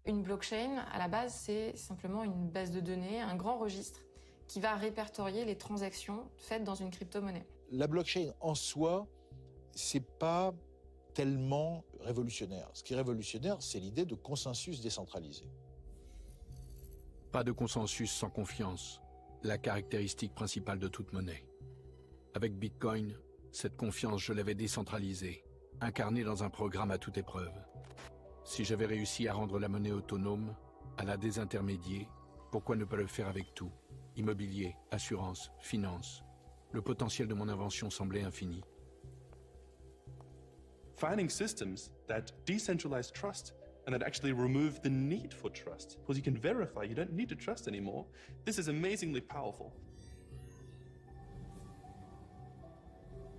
Une blockchain, à la base, c'est simplement une base de données, un grand registre qui va répertorier les transactions faites dans une crypto-monnaie. La blockchain en soi, c'est pas tellement révolutionnaire. Ce qui est révolutionnaire, c'est l'idée de consensus décentralisé. Pas de consensus sans confiance. La caractéristique principale de toute monnaie. Avec Bitcoin, cette confiance, je l'avais décentralisée, incarnée dans un programme à toute épreuve. Si j'avais réussi à rendre la monnaie autonome, à la désintermédier, pourquoi ne pas le faire avec tout? Immobilier, assurance, finance. Le potentiel de mon invention semblait infini. Finding systems that decentralize trust and that actually remove the need for trust. Because you can verify, you don't need to trust anymore. This is amazingly powerful.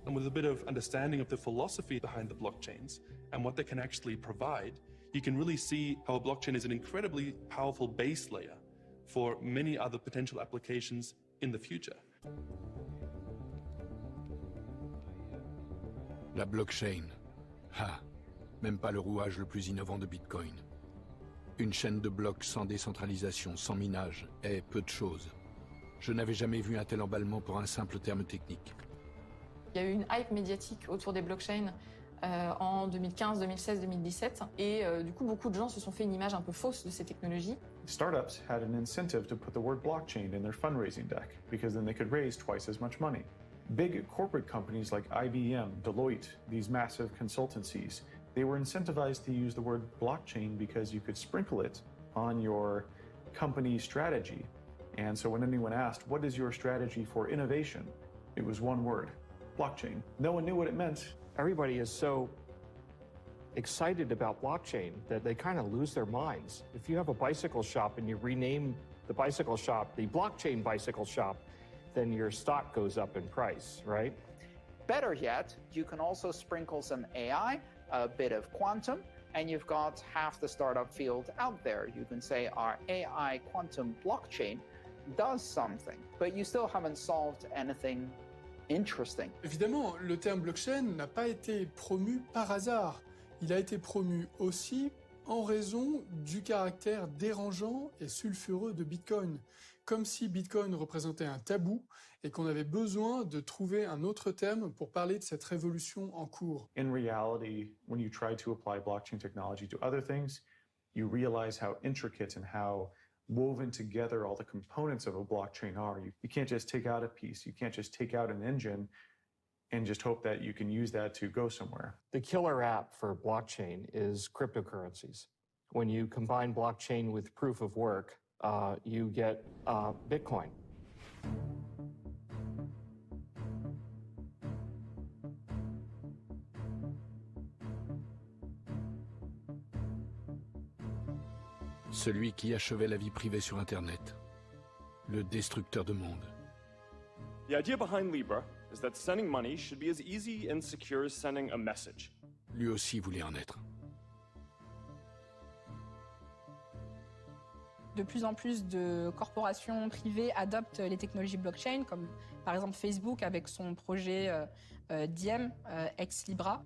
And with a bit of understanding of the philosophy behind the blockchains and what they can actually provide, you can really see how a blockchain is an incredibly powerful base layer for many other potential applications in the future. La blockchain. Ah, même pas le rouage le plus innovant de Bitcoin. Une chaîne de blocs sans décentralisation, sans minage, est peu de choses. Je n'avais jamais vu un tel emballement pour un simple terme technique. Il y a eu une hype médiatique autour des blockchains en 2015, 2016, 2017. Et du coup, beaucoup de gens se sont fait une image un peu fausse de ces technologies. Startups had an incentive to put the word blockchain in their fundraising deck because then they could raise twice as much money. Big corporate companies like IBM, Deloitte, these massive consultancies, they were incentivized to use the word blockchain because you could sprinkle it on your company strategy. And so when anyone asked, what is your strategy for innovation? It was one word, blockchain. No one knew what it meant. Everybody is so excited about blockchain that they kind of lose their minds. If you have a bicycle shop and you rename the bicycle shop the blockchain bicycle shop, then your stock goes up in price, right? Better yet, you can also sprinkle some AI, a bit of quantum, and you've got half the startup field out there. You can say our AI quantum blockchain does something, but you still haven't solved anything interesting. Évidemment, le terme blockchain n'a pas été promu par hasard. Il a été promu aussi en raison du caractère dérangeant et sulfureux de Bitcoin. Comme si Bitcoin représentait un tabou et qu'on avait besoin de trouver un autre terme pour parler de cette révolution en cours. In reality, when you try to apply blockchain technology to other things, you realize how intricate and how woven together all the components of a blockchain are. You can't just take out a piece. You can't just take out an engine and just hope that you can use that to go somewhere. The killer app for blockchain is cryptocurrencies. When you combine blockchain with proof of work, you get Bitcoin. Celui qui achevait la vie privée sur Internet. Le destructeur de monde. The idea behind Libra is that sending money should be as easy and secure as sending a message. Lui aussi voulait en être. De plus en plus de corporations privées adoptent les technologies blockchain, comme par exemple Facebook avec son projet Diem, ex-Libra.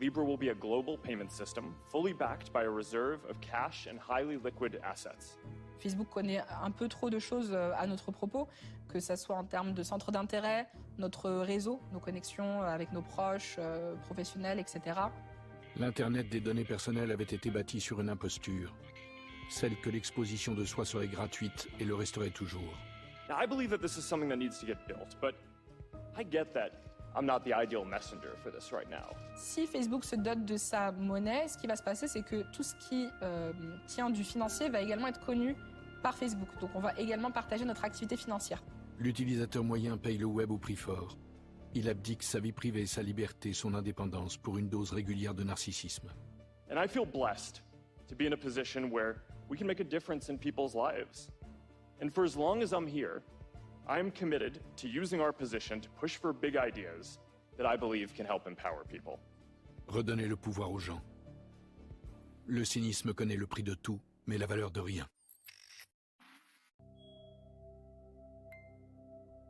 Libra will be a global payment system, fully backed by a reserve of cash and highly liquid assets. Facebook connaît un peu trop de choses à notre propos, que ce soit en termes de centre d'intérêt, notre réseau, nos connexions avec nos proches, professionnels, etc. L'Internet des données personnelles avait été bâti sur une imposture. Celle que l'exposition de soi serait gratuite et le resterait toujours. Now, I believe that this is something that needs to get built, but I get that I'm not the ideal messenger for this right now. Si Facebook se dote de sa monnaie, ce qui va se passer, c'est que tout ce qui tient du financier va également être connu par Facebook. Donc on va également partager notre activité financière. L'utilisateur moyen paye le web au prix fort. Il abdique sa vie privée, sa liberté, son indépendance pour une dose régulière de narcissisme. And I feel blessed to be in a position where we can make a difference in people's lives. And for as long as I'm here, I am committed to using our position to push for big ideas that I believe can help empower people. Redonner le pouvoir aux gens. Le cynisme connaît le prix de tout, mais la valeur de rien.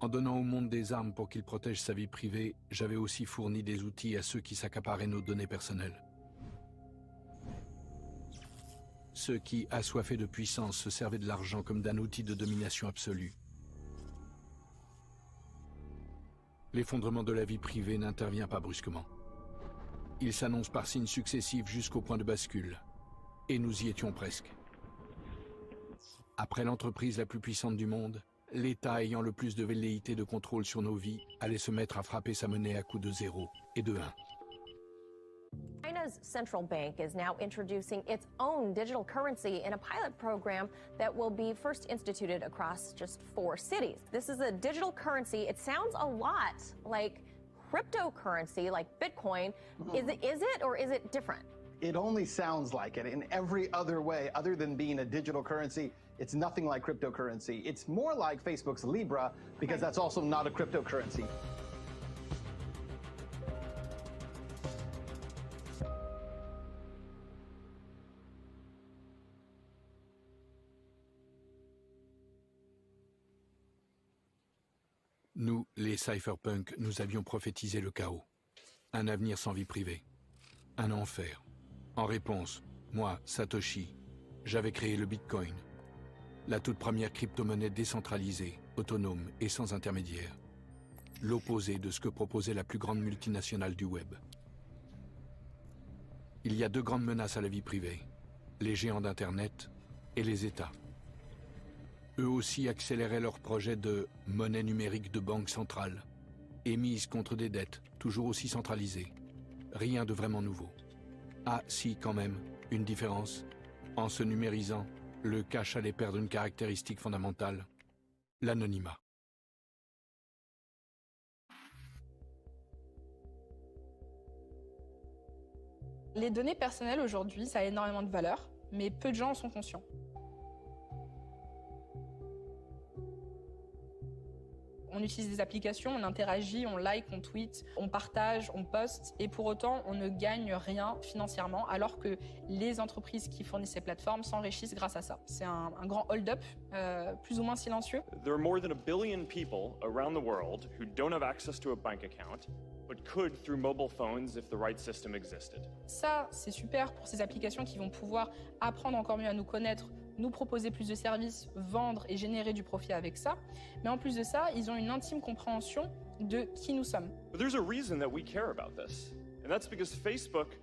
En donnant au monde des armes pour qu'il protège sa vie privée, j'avais aussi fourni des outils à ceux qui s'accaparaient nos données personnelles. Ceux qui, assoiffés de puissance, se servaient de l'argent comme d'un outil de domination absolue. L'effondrement de la vie privée n'intervient pas brusquement. Il s'annonce par signes successifs jusqu'au point de bascule. Et nous y étions presque. Après l'entreprise la plus puissante du monde, l'État ayant le plus de velléité de contrôle sur nos vies allait se mettre à frapper sa monnaie à coups de 0 et de 1. China's central bank is now introducing its own digital currency in a pilot program that will be first instituted across just 4 cities. This is a digital currency. It sounds a lot like cryptocurrency, like Bitcoin. Is it or is it different? It only sounds like it. In every other way, other than being a digital currency, it's nothing like cryptocurrency. It's more like Facebook's Libra, because that's also not a cryptocurrency. Nous, les cypherpunks, nous avions prophétisé le chaos. Un avenir sans vie privée. Un enfer. En réponse, moi, Satoshi, j'avais créé le Bitcoin. La toute première crypto-monnaie décentralisée, autonome et sans intermédiaire. L'opposé de ce que proposait la plus grande multinationale du web. Il y a deux grandes menaces à la vie privée. Les géants d'Internet et les États. Eux aussi accéléraient leur projet de monnaie numérique de banque centrale, émise contre des dettes toujours aussi centralisées. Rien de vraiment nouveau. Ah si, quand même, une différence. En se numérisant, le cash allait perdre une caractéristique fondamentale, l'anonymat. Les données personnelles aujourd'hui, ça a énormément de valeur, mais peu de gens en sont conscients. On utilise des applications, on interagit, on like, on tweet, on partage, on poste, et pour autant, on ne gagne rien financièrement, alors que les entreprises qui fournissent ces plateformes s'enrichissent grâce à ça. C'est un grand hold-up, plus ou moins silencieux. There are more than 1 billion people around the world who don't have access to a bank account, but could through mobile phones if the right system existed. Ça, c'est super pour ces applications qui vont pouvoir apprendre encore mieux à nous connaître, nous proposer plus de services, vendre et générer du profit avec ça. Mais en plus de ça, ils ont une intime compréhension de qui nous sommes. But there's a reason that we care about this, and that's because Facebook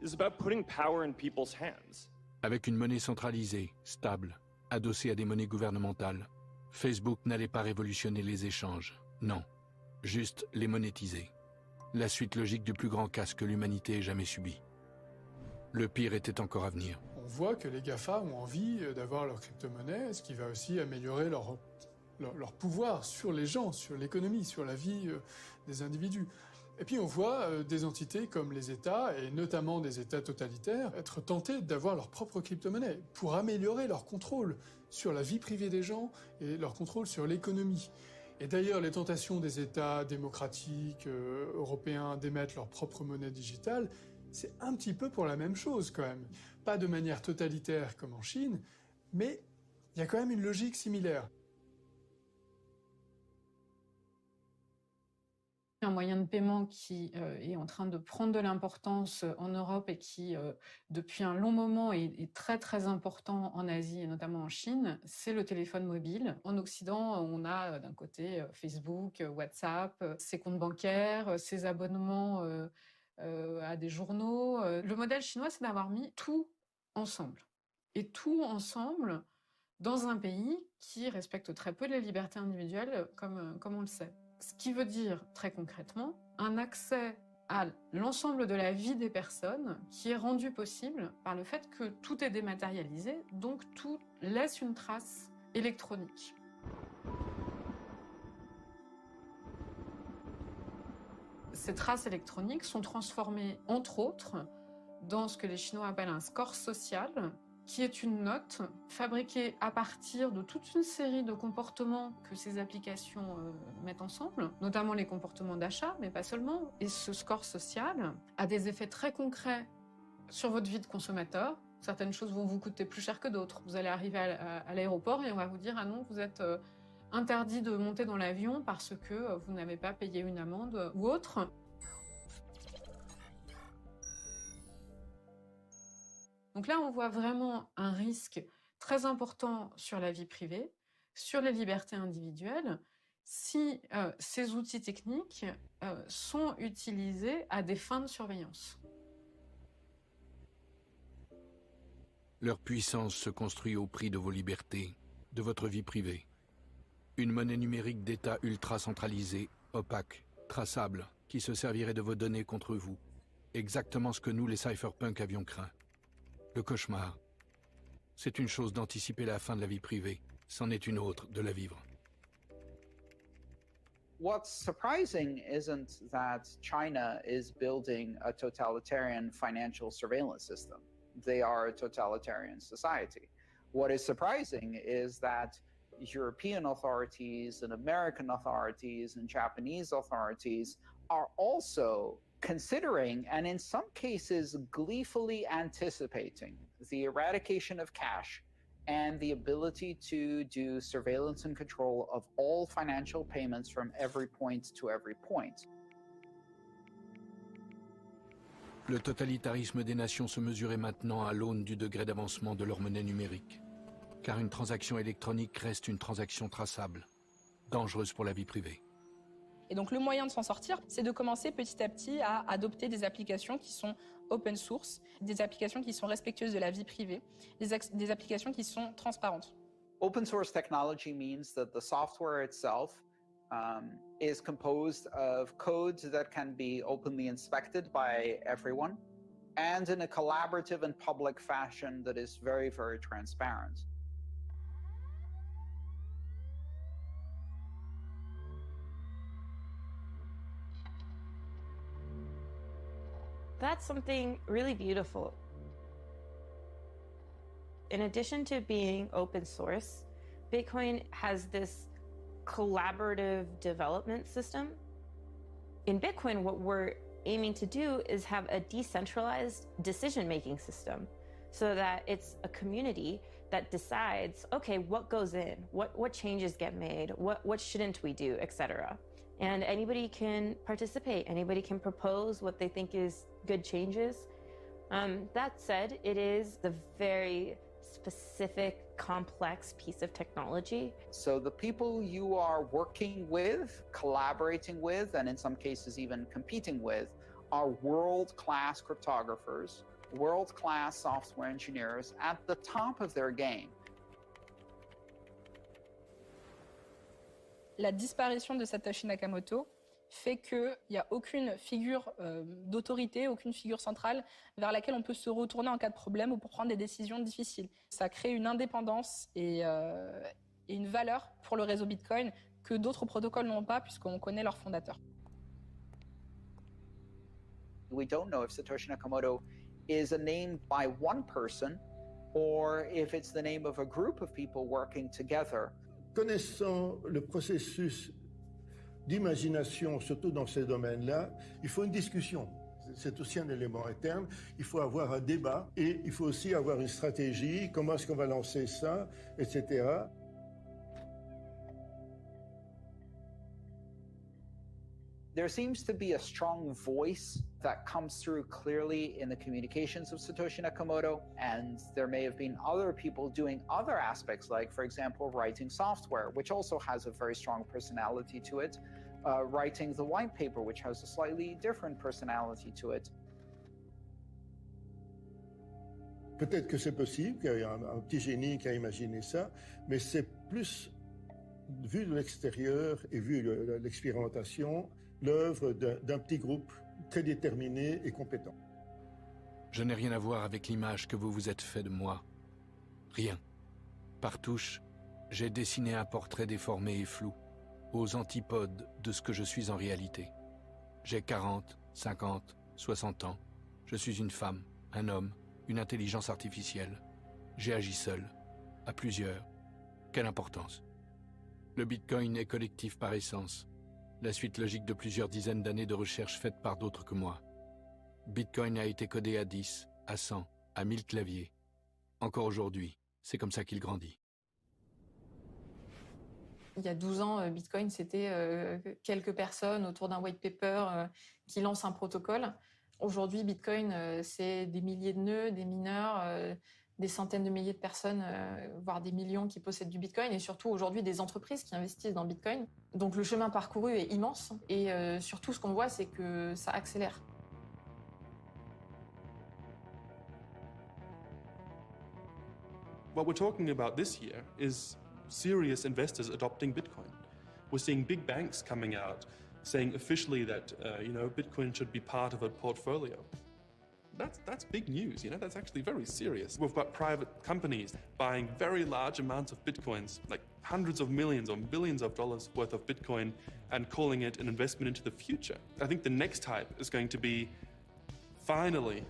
is about putting power in people's hands. Avec une monnaie centralisée, stable, adossée à des monnaies gouvernementales, Facebook n'allait pas révolutionner les échanges, non, juste les monétiser. La suite logique du plus grand casse que l'humanité ait jamais subi. Le pire était encore à venir. On voit que les GAFA ont envie d'avoir leur crypto-monnaie, ce qui va aussi améliorer leur pouvoir sur les gens, sur l'économie, sur la vie des individus. Et puis on voit des entités comme les États, et notamment des États totalitaires, être tentés d'avoir leur propre crypto-monnaie pour améliorer leur contrôle sur la vie privée des gens et leur contrôle sur l'économie. Et d'ailleurs, les tentations des États démocratiques européens d'émettre leur propre monnaie digitale, c'est un petit peu pour la même chose quand même. Pas de manière totalitaire comme en Chine, mais il y a quand même une logique similaire. Un moyen de paiement qui est en train de prendre de l'importance en Europe et qui, depuis un long moment, est très très important en Asie et notamment en Chine, c'est le téléphone mobile. En Occident, on a d'un côté Facebook, WhatsApp, ses comptes bancaires, ses abonnements à des journaux. Le modèle chinois, c'est d'avoir mis tout ensemble. Et tout ensemble dans un pays qui respecte très peu les libertés individuelles, comme on le sait. Ce qui veut dire, très concrètement, un accès à l'ensemble de la vie des personnes qui est rendu possible par le fait que tout est dématérialisé, donc tout laisse une trace électronique. Ces traces électroniques sont transformées, entre autres, dans ce que les Chinois appellent un score social, qui est une note fabriquée à partir de toute une série de comportements que ces applications mettent ensemble, notamment les comportements d'achat, mais pas seulement. Et ce score social a des effets très concrets sur votre vie de consommateur. Certaines choses vont vous coûter plus cher que d'autres. Vous allez arriver à l'aéroport et on va vous dire « Ah non, vous êtes interdit de monter dans l'avion parce que vous n'avez pas payé une amende ou autre ». Donc là, on voit vraiment un risque très important sur la vie privée, sur les libertés individuelles, si ces outils techniques sont utilisés à des fins de surveillance. Leur puissance se construit au prix de vos libertés, de votre vie privée. Une monnaie numérique d'État ultra centralisée, opaque, traçable, qui se servirait de vos données contre vous. Exactement ce que nous, les cypherpunks, avions craint. Le cauchemar. C'est une chose d'anticiper la fin de la vie privée, c'en est une autre de la vivre. What's surprising isn't that China is building a totalitarian financial surveillance system. They are a totalitarian society. What is surprising is that European authorities and American authorities and Japanese authorities are also considering, and in some cases gleefully anticipating, the eradication of cash and the ability to do surveillance and control of all financial payments from every point to every point. Le totalitarisme des nations se mesurait maintenant à l'aune du degré d'avancement de leur monnaie numérique. Car une transaction électronique reste une transaction traçable, dangereuse pour la vie privée. Et donc le moyen de s'en sortir, c'est de commencer petit à petit à adopter des applications qui sont open source, des applications qui sont respectueuses de la vie privée, des applications qui sont transparentes. Open source technology means that the software itself is composed of codes that can be openly inspected by everyone and in a collaborative and public fashion that is very, very transparent. That's something really beautiful. In addition to being open source, Bitcoin has this collaborative development system. In Bitcoin, what we're aiming to do is have a decentralized decision-making system so that it's a community that decides, okay, what goes in, what changes get made, what shouldn't we do, etc. And anybody can participate, anybody can propose what they think is good changes. That said, it is a very specific, complex piece of technology. So the people you are working with, collaborating with, and in some cases even competing with, are world-class cryptographers, world-class software engineers at the top of their game. La disparition de Satoshi Nakamoto fait qu'il n'y a aucune figure d'autorité, aucune figure centrale vers laquelle on peut se retourner en cas de problème ou pour prendre des décisions difficiles. Ça crée une indépendance et une valeur pour le réseau Bitcoin que d'autres protocoles n'ont pas puisqu'on connaît leurs fondateurs. We don't know if Satoshi Nakamoto is a name by one person or if it's the name of a group of people working together. Connaissant le processus d'imagination, surtout dans ces domaines-là, il faut une discussion. C'est aussi un élément interne. Il faut avoir un débat et il faut aussi avoir une stratégie. Comment est-ce qu'on va lancer ça, etc. There seems to be a strong voice that comes through clearly in the communications of Satoshi Nakamoto, and there may have been other people doing other aspects, like, for example, writing software, which also has a very strong personality to it, writing the white paper, which has a slightly different personality to it. Peut-être que c'est possible, qu'il y a un petit génie qui a imaginé ça, mais c'est plus, vu de l'extérieur et vu l'expérimentation, l'œuvre d'un petit groupe très déterminé et compétent. Je n'ai rien à voir avec l'image que vous vous êtes fait de moi. Rien. Par touche, j'ai dessiné un portrait déformé et flou, aux antipodes de ce que je suis en réalité. J'ai 40, 50, 60 ans. Je suis une femme, un homme, une intelligence artificielle. J'ai agi seul, à plusieurs. Quelle importance? Le Bitcoin est collectif par essence. La suite logique de plusieurs dizaines d'années de recherche faites par d'autres que moi. Bitcoin a été codé à 10, à 100, à 1000 claviers. Encore aujourd'hui, c'est comme ça qu'il grandit. Il y a 12 ans, Bitcoin, c'était quelques personnes autour d'un white paper qui lancent un protocole. Aujourd'hui, Bitcoin, c'est des milliers de nœuds, des mineurs, des centaines de milliers de personnes, voire des millions qui possèdent du Bitcoin, et surtout aujourd'hui des entreprises qui investissent dans Bitcoin. Donc le chemin parcouru est immense, et surtout ce qu'on voit, c'est que ça accélère. What we're talking about this year is serious investors adopting Bitcoin. We're seeing big banks coming out saying officially that Bitcoin should be part of a portfolio. That's big news, that's actually very serious. We've got private companies buying very large amounts of Bitcoins, like hundreds of millions or billions of dollars worth of Bitcoin, and calling it an investment into the future. I think the next type is going to be, finally,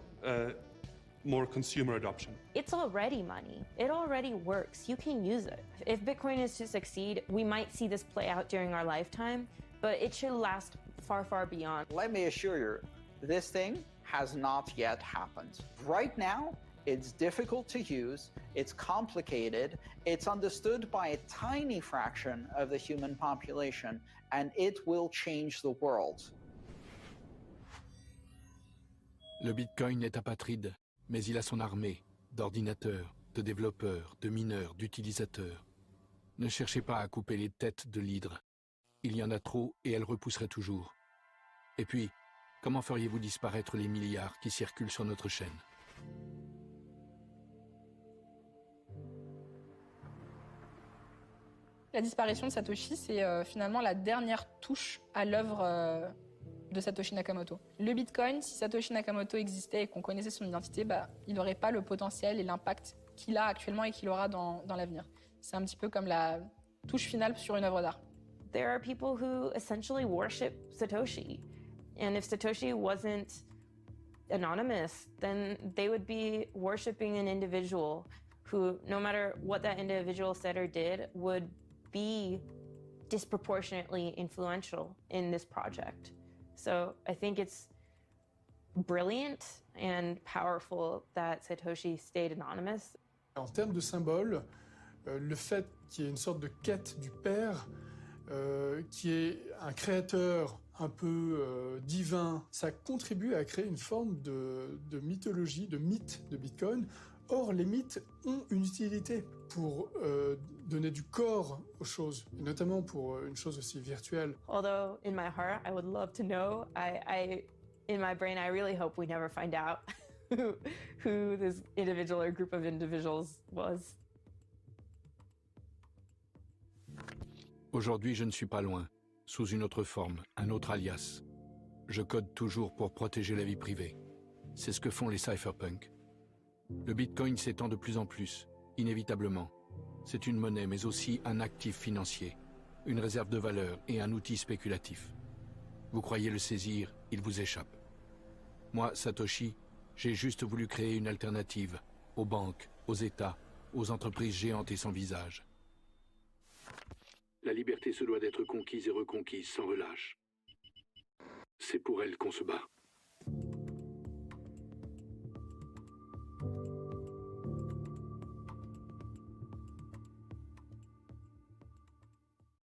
more consumer adoption. It's already money. It already works. You can use it. If Bitcoin is to succeed, we might see this play out during our lifetime, but it should last far, far beyond. Let me assure you, this thing has not yet happened. Right now, it's difficult to use, it's complicated, it's understood by a tiny fraction of the human population, and it will change the world. Le Bitcoin est apatride, mais il a son armée d'ordinateurs, de développeurs, de mineurs, d'utilisateurs. Ne cherchez pas à couper les têtes de l'hydre. Il y en a trop et elle repousserait toujours. Et puis, comment feriez-vous disparaître les milliards qui circulent sur notre chaîne ? La disparition de Satoshi, c'est finalement la dernière touche à l'œuvre de Satoshi Nakamoto. Le Bitcoin, si Satoshi Nakamoto existait et qu'on connaissait son identité, il n'aurait pas le potentiel et l'impact qu'il a actuellement et qu'il aura dans l'avenir. C'est un petit peu comme la touche finale sur une œuvre d'art. There are people who essentially worship Satoshi. And if Satoshi wasn't anonymous, then they would be worshiping an individual who, no matter what that individual said or did, would be disproportionately influential in this project. So I think it's brilliant and powerful that Satoshi stayed anonymous. En termes de symbole, le fait qu'il y ait une sorte de quête du père, qui est un créateur un peu divin, ça contribue à créer une forme de mythologie, de mythe de Bitcoin. Or, les mythes ont une utilité pour donner du corps aux choses, et notamment pour une chose aussi virtuelle. Although in my heart, I would love to know. In my brain, I really hope we never find out who this individual or group of individuals was. Aujourd'hui, je ne suis pas loin, sous une autre forme, un autre alias. Je code toujours pour protéger la vie privée. C'est ce que font les cypherpunks. Le Bitcoin s'étend de plus en plus, inévitablement. C'est une monnaie, mais aussi un actif financier, une réserve de valeur et un outil spéculatif. Vous croyez le saisir, il vous échappe. Moi, Satoshi, j'ai juste voulu créer une alternative aux banques, aux États, aux entreprises géantes et sans visage. La liberté se doit d'être conquise et reconquise sans relâche. C'est pour elle qu'on se bat.